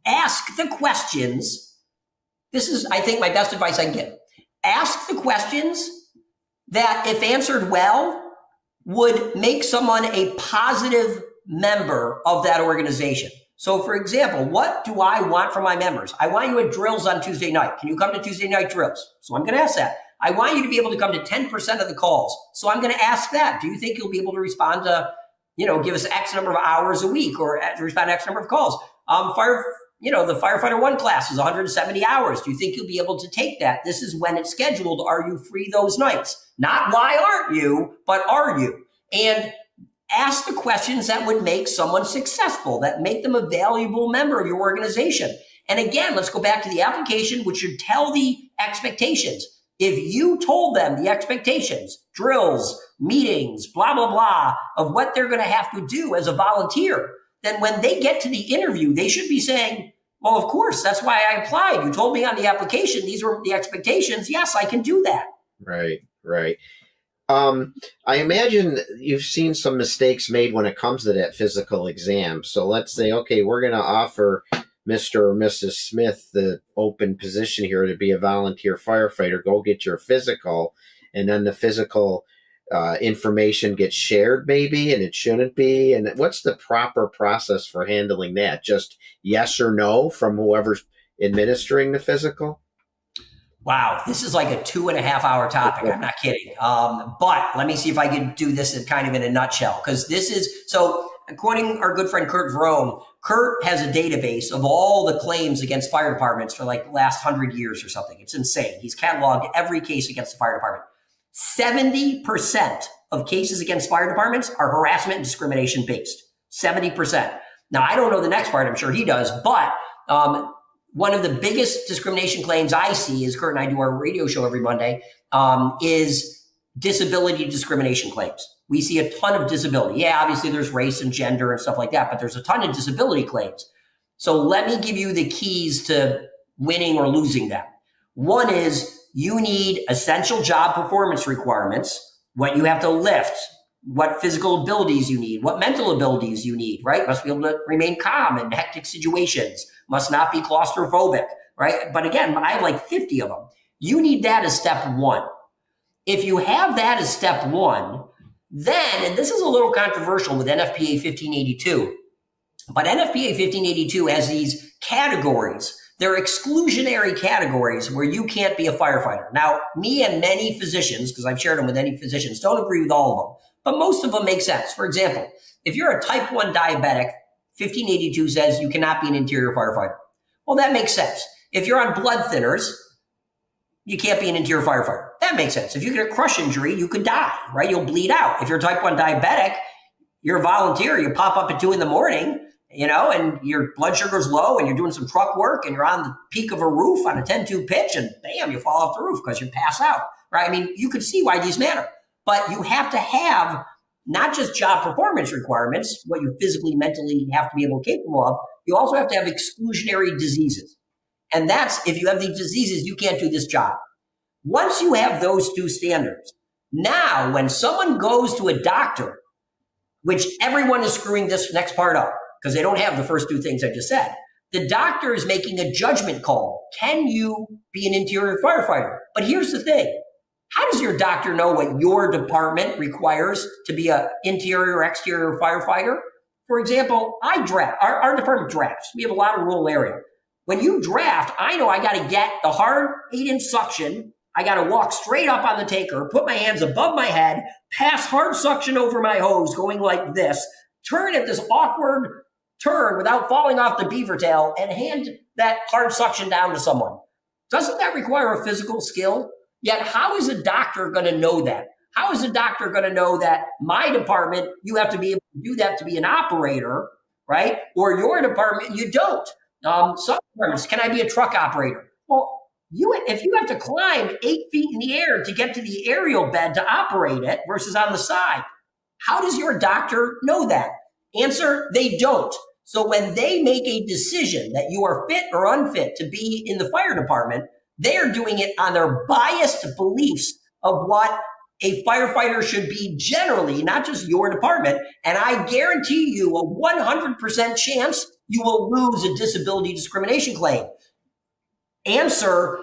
C: Ask the questions. This is, I think, my best advice I can give. Ask the questions that, if answered well, would make someone a positive member of that organization. So, for example, what do I want from my members? I want you at drills on Tuesday night. Can you come to Tuesday night drills? So I'm going to ask that. I want you to be able to come to 10% of the calls. So I'm going to ask that. Do you think you'll be able to respond to, give us X number of hours a week or respond to X number of calls? The firefighter 1 class is 170 hours. Do you think you'll be able to take that? This is when it's scheduled. Are you free those nights? Not why aren't you, but are you? And ask the questions that would make someone successful, that make them a valuable member of your organization. And again, let's go back to the application, which should tell the expectations. If you told them the expectations, drills, meetings, blah, blah, blah, of what they're going to have to do as a volunteer, then when they get to the interview, they should be saying, well, of course, that's why I applied. You told me on the application, these were the expectations. Yes, I can do that.
B: Right. I imagine you've seen some mistakes made when it comes to that physical exam. So let's say, okay, we're going to offer Mr. or Mrs. Smith the open position here to be a volunteer firefighter. Go get your physical. And then the physical information gets shared maybe, and it shouldn't be. And what's the proper process for handling that? Just yes or no from whoever's administering the physical?
C: Wow, this is like a 2.5 hour topic. I'm not kidding. But let me see if I can do this in a nutshell. Because this is, so according our good friend Kurt Vrome, Kurt has a database of all the claims against fire departments for like the last 100 years or something. It's insane. He's cataloged every case against the fire department. 70% of cases against fire departments are harassment and discrimination based. 70%. Now, I don't know the next part. I'm sure he does. But one of the biggest discrimination claims I see, is Kurt and I do our radio show every Monday, is disability discrimination claims. We see a ton of disability. Yeah, obviously there's race and gender and stuff like that, but there's a ton of disability claims. So let me give you the keys to winning or losing them. One is you need essential job performance requirements, what you have to lift, what physical abilities you need, what mental abilities you need, right? Must be able to remain calm in hectic situations, must not be claustrophobic, right? But again, I have like 50 of them. You need that as step one. If you have that as step one, then, and this is a little controversial with NFPA 1582, but NFPA 1582 has these categories. They're exclusionary categories where you can't be a firefighter. Now, me and many physicians, because I've shared them with many physicians, don't agree with all of them, but most of them make sense. For example, if you're a type 1 diabetic, 1582 says you cannot be an interior firefighter. Well, that makes sense. If you're on blood thinners, you can't be an interior firefighter. That makes sense. If you get a crush injury, you could die, right? You'll bleed out. If you're type 1 diabetic, you're a volunteer, you pop up at 2 a.m, and your blood sugar's low and you're doing some truck work and you're on the peak of a roof on a 10-2 pitch and bam, you fall off the roof because you pass out, right? I mean, you could see why these matter, but you have to have not just job performance requirements, what you physically, mentally have to be able to capable of, you also have to have exclusionary diseases. And that's, if you have these diseases, you can't do this job. Once you have those two standards, now when someone goes to a doctor, which everyone is screwing this next part up because they don't have the first two things I just said, the doctor is making a judgment call. Can you be an interior firefighter? But here's the thing. How does your doctor know what your department requires to be an interior or exterior firefighter? For example, I draft, our department drafts. We have a lot of rural area. When you draft, I know I got to get the hard 8-inch suction. I got to walk straight up on the tanker, put my hands above my head, pass hard suction over my hose going like this, turn at this awkward turn without falling off the beaver tail and hand that hard suction down to someone. Doesn't that require a physical skill? Yet how is a doctor going to know that? How is a doctor going to know that my department, you have to be able to do that to be an operator, right? Or your department, you don't. Some departments, can I be a truck operator? Well, if you have to climb 8 feet in the air to get to the aerial bed to operate it versus on the side, how does your doctor know that? Answer, they don't. So when they make a decision that you are fit or unfit to be in the fire department, they are doing it on their biased beliefs of what a firefighter should be generally, not just your department. And I guarantee you a 100% chance you will lose a disability discrimination claim. Answer,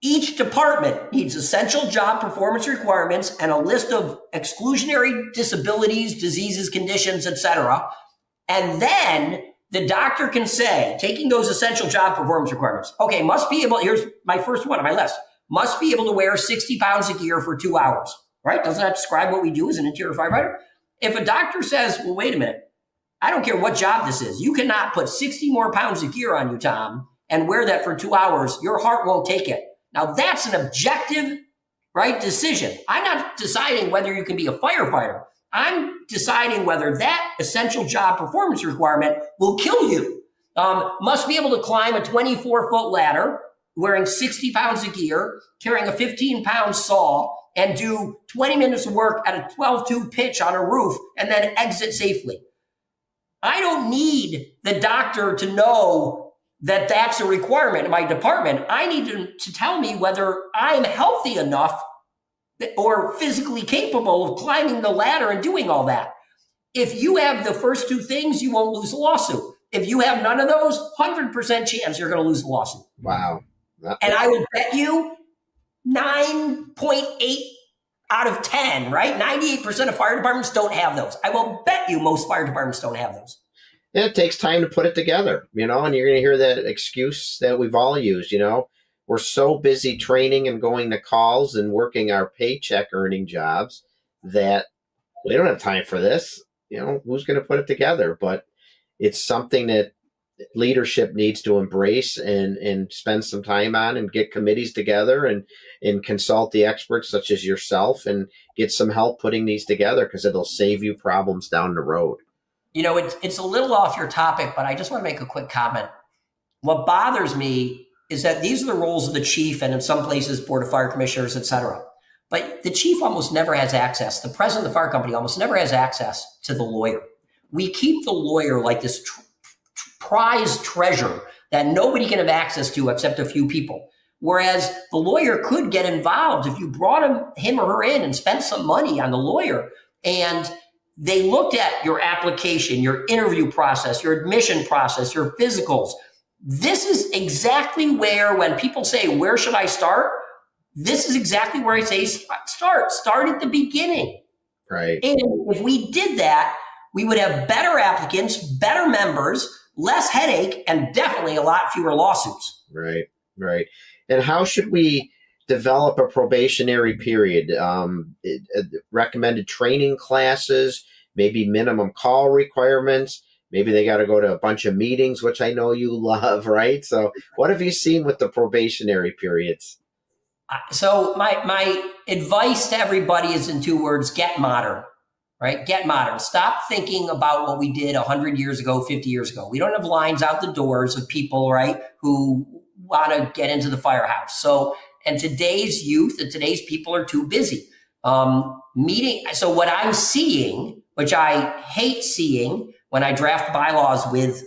C: each department needs essential job performance requirements and a list of exclusionary disabilities, diseases, conditions, etc. And then the doctor can say, taking those essential job performance requirements, okay, must be able, here's my first one on my list, must be able to wear 60 pounds of gear for 2 hours, right? Doesn't that describe what we do as an interior firefighter? If a doctor says, well, wait a minute, I don't care what job this is, you cannot put 60 more pounds of gear on you, Tom, and wear that for 2 hours, your heart won't take it. Now that's an objective, right, decision. I'm not deciding whether you can be a firefighter. I'm deciding whether that essential job performance requirement will kill you. Must be able to climb a 24-foot ladder, wearing 60 pounds of gear, carrying a 15-pound saw, and do 20 minutes of work at a 12-2 pitch on a roof, and then exit safely. I don't need the doctor to know that that's a requirement in my department. I need to tell me whether I'm healthy enough or physically capable of climbing the ladder and doing all that. If you have the first two things, you won't lose a lawsuit. If you have none of those, 100% chance you're going to lose a lawsuit.
B: Wow.
C: And I will bet you 9.8 out of 10, right? 98% of fire departments don't have those. I will bet you most fire departments don't have those.
B: And it takes time to put it together, and you're going to hear that excuse that we've all used, We're so busy training and going to calls and working our paycheck earning jobs that we don't have time for this. Who's going to put it together? But it's something that leadership needs to embrace and spend some time on and get committees together and consult the experts such as yourself and get some help putting these together because it'll save you problems down the road.
C: It's a little off your topic, but I just want to make a quick comment. What bothers me is that these are the roles of the chief and in some places, board of fire commissioners, et cetera. But the chief almost never has access. The president of the fire company almost never has access to the lawyer. We keep the lawyer like this prized treasure that nobody can have access to except a few people. Whereas the lawyer could get involved if you brought him or her in and spent some money on the lawyer, and they looked at your application, your interview process, your admission process, your physicals. This is exactly where, when people say, where should I start? This is exactly where I say start. Start at the beginning.
B: Right.
C: And if we did that, we would have better applicants, better members, less headache, and definitely a lot fewer lawsuits.
B: Right. Right. And how should we develop a probationary period? Recommended training classes, maybe minimum call requirements. Maybe they got to go to a bunch of meetings, which I know you love, right? So what have you seen with the probationary periods?
C: So my advice to everybody is in 2 words: get modern, right? Get modern. Stop thinking about what we did 100 years ago, 50 years ago. We don't have lines out the doors of people, right, who want to get into the firehouse. So, and today's youth and today's people are too busy. So what I'm seeing, which I hate seeing when I draft bylaws with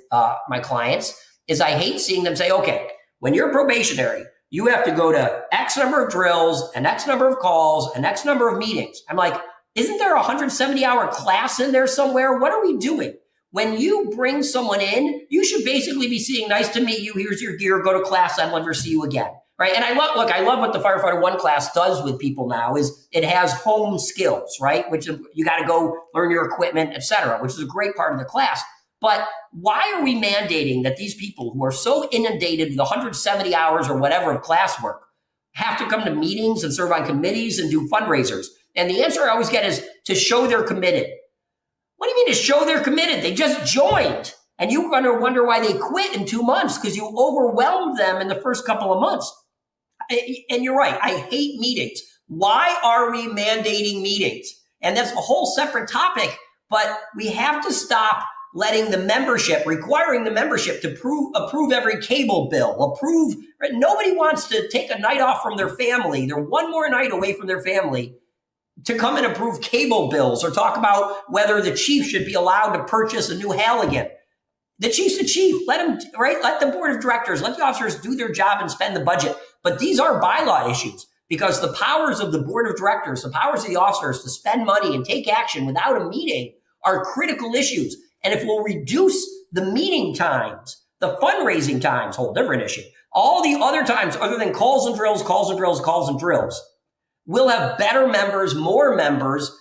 C: my clients, is I hate seeing them say, okay, when you're probationary, you have to go to X number of drills and X number of calls and X number of meetings. I'm like, isn't there a 170-hour class in there somewhere? What are we doing? When you bring someone in, you should basically be seeing, nice to meet you, here's your gear, go to class, I'll never see you again, right? And I love what the Firefighter 1 class does with people now is it has home skills, right? Which you got to go learn your equipment, et cetera, which is a great part of the class. But why are we mandating that these people who are so inundated with 170 hours or whatever of classwork have to come to meetings and serve on committees and do fundraisers? And the answer I always get is to show they're committed. What do you mean to show they're committed? They just joined. And you're going to wonder why they quit in 2 months because you overwhelmed them in the first couple of months. And you're right. I hate meetings. Why are we mandating meetings? And that's a whole separate topic. But we have to stop letting the membership, requiring the membership to approve every cable bill, right? Nobody wants to take a night off from their family. They're one more night away from their family to come and approve cable bills or talk about whether the chief should be allowed to purchase a new Halligan. The chief's the chief. Let him, right? Let the board of directors, let the officers do their job and spend the budget. But these are bylaw issues because the powers of the board of directors, the powers of the officers to spend money and take action without a meeting are critical issues. And if we'll reduce the meeting times, the fundraising times, whole different issue, all the other times other than calls and drills, we'll have better members, more members.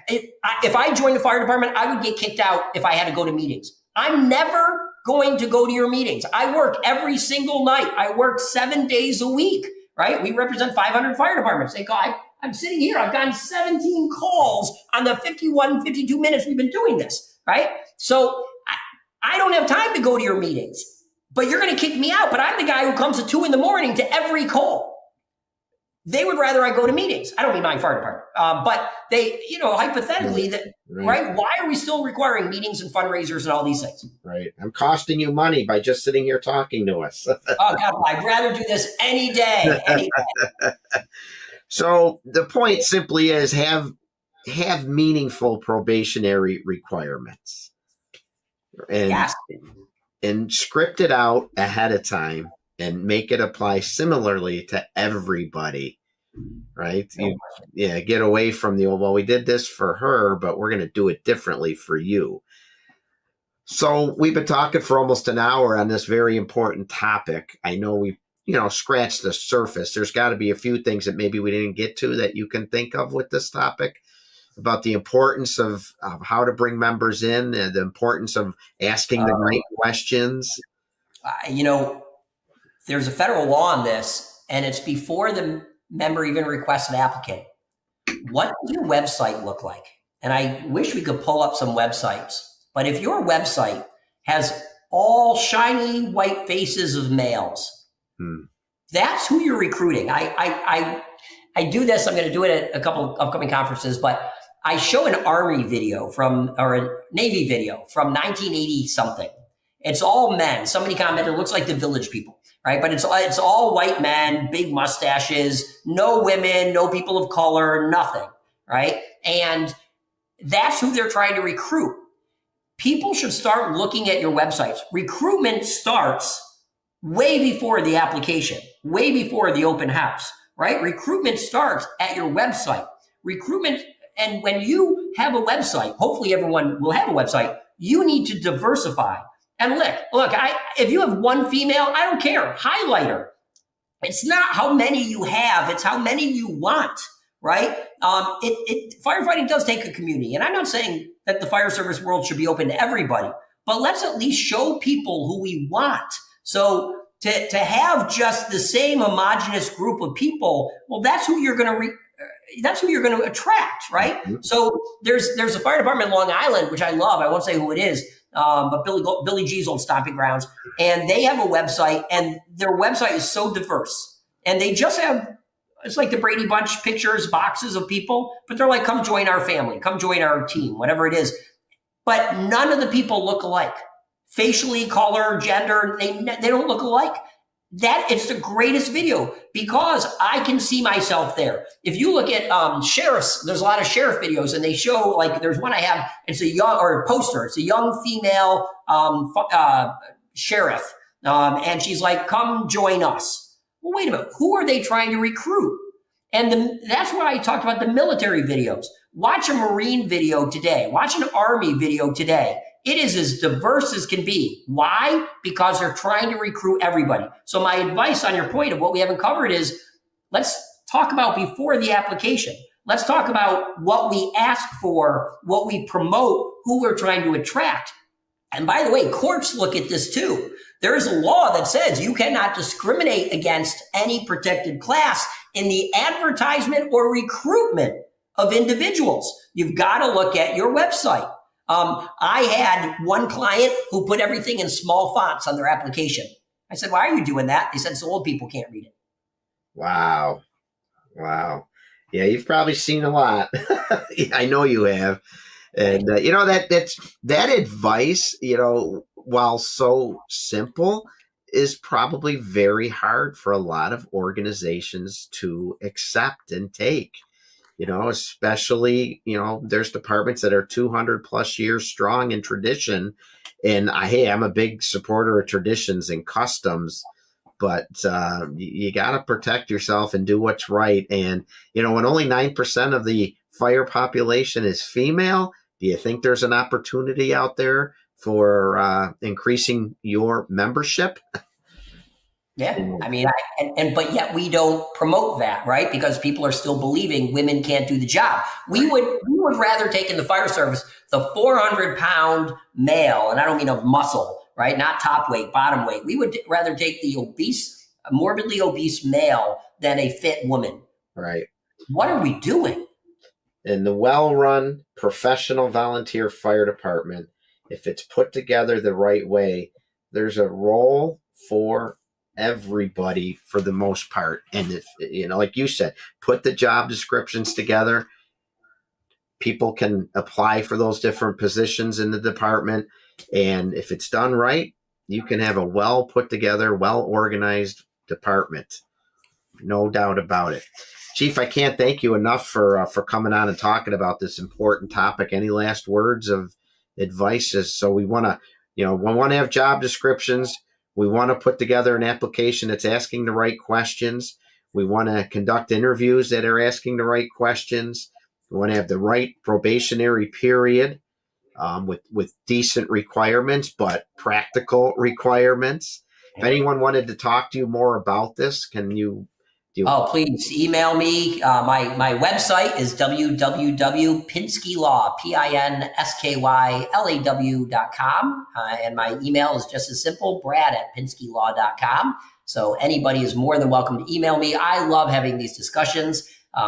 C: If I joined the fire department, I would get kicked out if I had to go to meetings. I'm never going to go to your meetings. I work every single night. I work 7 days a week, right? We represent 500 fire departments. I'm sitting here. I've gotten 17 calls on the 52 minutes we've been doing this, right? So I don't have time to go to your meetings, but you're going to kick me out. But I'm the guy who comes at 2 a.m. to every call. They would rather I go to meetings. I don't mean my fire department, but they, hypothetically, right? Why are we still requiring meetings and fundraisers and all these things?
B: Right. I'm costing you money by just sitting here talking to us.
C: Oh God, I'd rather do this any day.
B: So the point simply is have meaningful probationary requirements and script it out ahead of time and make it apply similarly to everybody, right? Get away from the, we did this for her, but we're going to do it differently for you. So we've been talking for almost an hour on this very important topic. I know we scratched the surface. There's got to be a few things that maybe we didn't get to that you can think of with this topic about the importance of how to bring members in and the importance of asking the right questions.
C: There's a federal law on this, and it's before the member even requests an applicant. What does your website look like? And I wish we could pull up some websites, but if your website has all shiny white faces of males, that's who you're recruiting. I do this. I'm going to do it at a couple upcoming conferences, but I show an Army video or a Navy video from 1980 something. It's all men. Somebody commented, it looks like the Village People. Right, but it's all white men, big mustaches, no women, no people of color, nothing, right? And that's who they're trying to recruit. People should start looking at your websites. Recruitment starts way before the application. way before the open house, right? Recruitment starts at your website. Recruitment, and when you have a website, hopefully everyone will have a website, you need to diversify. And look, if you have one female, I don't care, highlight her. It's not how many you have, it's how many you want, right? Firefighting does take a community. And I'm not saying that the fire service world should be open to everybody, but let's at least show people who we want. So to have just the same homogenous group of people, well, that's who you're going to attract, right? Mm-hmm. So there's a fire department in Long Island, which I love. I won't say who it is, but Billy G's old stomping grounds. And they have a website, and their website is so diverse. And they just have, it's like the Brady Bunch pictures, boxes of people, but they're like, come join our family, come join our team, whatever it is. But none of the people look alike. Facially, color, gender, they don't look alike. That it's the greatest video because I can see myself there. If you look at sheriffs, there's a lot of sheriff videos, and they show, like, there's one I have. It's a young, or a poster. It's a young female sheriff, and she's like, "Come join us." Well, wait a minute. Who are they trying to recruit? And that's why I talked about the military videos. Watch a Marine video today. Watch an Army video today. It is as diverse as can be. Why? Because they're trying to recruit everybody. So my advice on your point of what we haven't covered is, let's talk about before the application. Let's talk about what we ask for, what we promote, who we're trying to attract. And by the way, courts look at this too. There is a law that says you cannot discriminate against any protected class in the advertisement or recruitment of individuals. You've got to look at your website. I had one client who put everything in small fonts on their application. I said, "Why are you doing that?" They said, "So old people can't read it."
B: Wow. Yeah, you've probably seen a lot. I know you have. And, that advice, while so simple, is probably very hard for a lot of organizations to accept and take. Especially, there's departments that are 200 plus years strong in tradition. And I'm a big supporter of traditions and customs, but you got to protect yourself and do what's right. And, when only 9% of the fire population is female, do you think there's an opportunity out there for increasing your membership?
C: Yeah, I mean, but yet we don't promote that, right? Because people are still believing women can't do the job. We would rather take in the fire service the 400-pound male, and I don't mean of muscle, right? Not top weight, bottom weight. We would rather take the obese, morbidly obese male than a fit woman.
B: Right.
C: What are we doing?
B: In the well-run professional volunteer fire department, if it's put together the right way, there's a role for everybody for the most part. And if, like you said, put the job descriptions together. People can apply for those different positions in the department. And if it's done right, you can have a well put together, well organized department. No doubt about it. Chief, I can't thank you enough for coming on and talking about this important topic. Any last words of advice? So we want to have job descriptions. We want to put together an application that's asking the right questions. We want to conduct interviews that are asking the right questions. We want to have the right probationary period with decent requirements, but practical requirements. If anyone wanted to talk to you more about this, can you?
C: Please email me. My website is www.pinskylaw, PINSKYLAW.com. And my email is just as simple, brad@pinskylaw.com. So anybody is more than welcome to email me. I love having these discussions.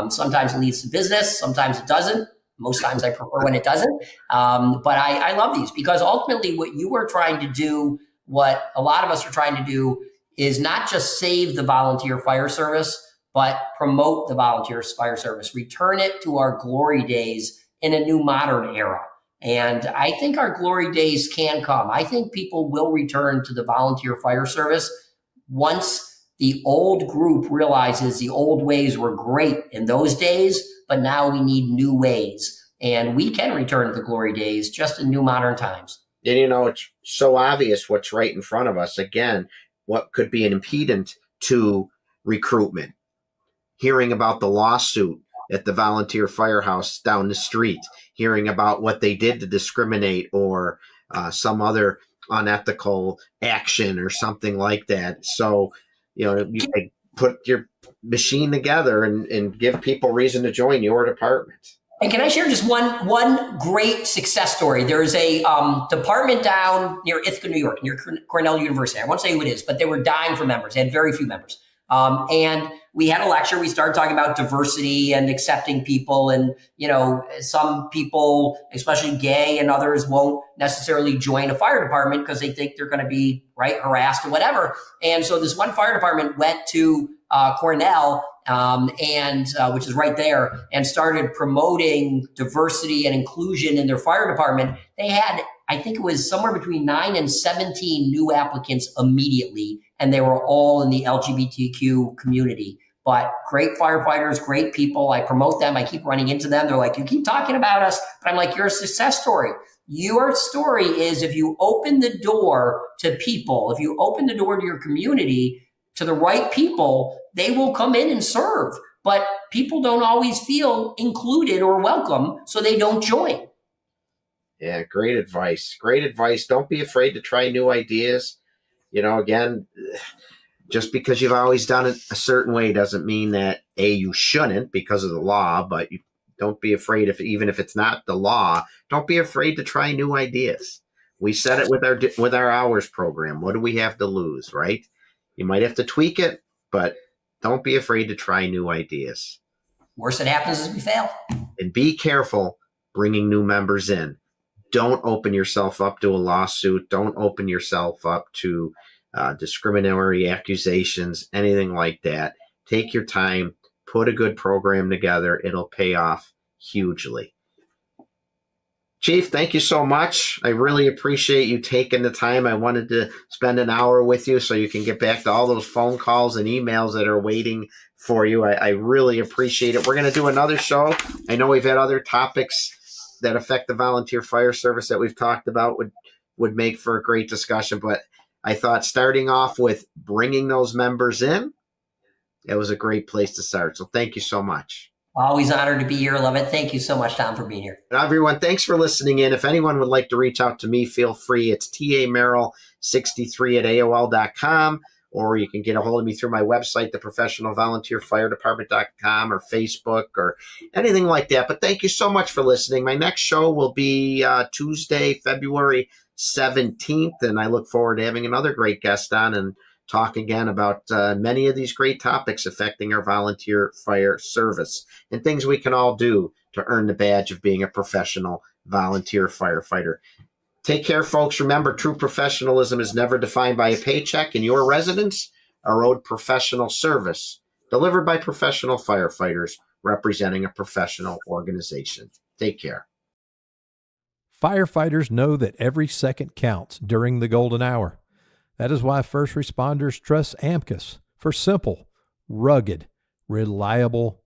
C: Sometimes it leads to business. Sometimes it doesn't. Most times I prefer when it doesn't. But I love these because ultimately what you are trying to do, what a lot of us are trying to do, is not just save the volunteer fire service, but promote the volunteer fire service, return it to our glory days in a new modern era. And I think our glory days can come. I think people will return to the volunteer fire service once the old group realizes the old ways were great in those days, but now we need new ways. And we can return to the glory days just in new modern times.
B: And, it's so obvious what's right in front of us. Again, what could be an impediment to recruitment, hearing about the lawsuit at the volunteer firehouse down the street, hearing about what they did to discriminate or some other unethical action or something like that. So, you can put your machine together and give people reason to join your department.
C: And can I share just one great success story? There's a department down near Ithaca, New York, near Cornell University. I won't say who it is, but they were dying for members. They had very few members. And we had a lecture. We started talking about diversity and accepting people. And, some people, especially gay and others, won't necessarily join a fire department because they think they're going to be harassed or whatever. And so this one fire department went to Cornell, which is right there, and started promoting diversity and inclusion in their fire department. They had, I think it was somewhere between 9 and 17 new applicants immediately, and they were all in the LGBTQ community. But great firefighters, great people. I promote them. I keep running into them. They're like, you keep talking about us. But I'm like, you're a success story. Your story is if you open the door to people, if you open the door to your community, to the right people, they will come in and serve. But people don't always feel included or welcome, so they don't join.
B: Yeah, great advice. Great advice. Don't be afraid to try new ideas. Again, just because you've always done it a certain way doesn't mean that you shouldn't because of the law, but you don't be afraid even if it's not the law, don't be afraid to try new ideas. We said it with our hours program. What do we have to lose, right? You might have to tweak it, but don't be afraid to try new ideas.
C: Worst that happens is we fail.
B: And be careful bringing new members in. Don't open yourself up to a lawsuit. Don't open yourself up to discriminatory accusations, anything like that. Take your time, put a good program together. It'll pay off hugely. Chief, thank you so much. I really appreciate you taking the time. I wanted to spend an hour with you so you can get back to all those phone calls and emails that are waiting for you. I really appreciate it. We're going to do another show. I know we've had other topics that affect the volunteer fire service that we've talked about would make for a great discussion, but I thought starting off with bringing those members in, it was a great place to start. So thank you so much.
C: Always honored to be here. Love it. Thank you so much, Tom, for being here.
B: Everyone, thanks for listening in. If anyone would like to reach out to me, feel free. It's tamerrill63@aol.com, or you can get a hold of me through my website, theprofessionalvolunteerfiredepartment.com, or Facebook, or anything like that. But thank you so much for listening. My next show will be Tuesday, February 17th, and I look forward to having another great guest on and talk again about many of these great topics affecting our volunteer fire service and things we can all do to earn the badge of being a professional volunteer firefighter. Take care, folks. Remember, true professionalism is never defined by a paycheck, and your residents are owed professional service delivered by professional firefighters representing a professional organization. Take care.
A: Firefighters know that every second counts during the golden hour. That is why first responders trust AMKUS for simple, rugged, reliable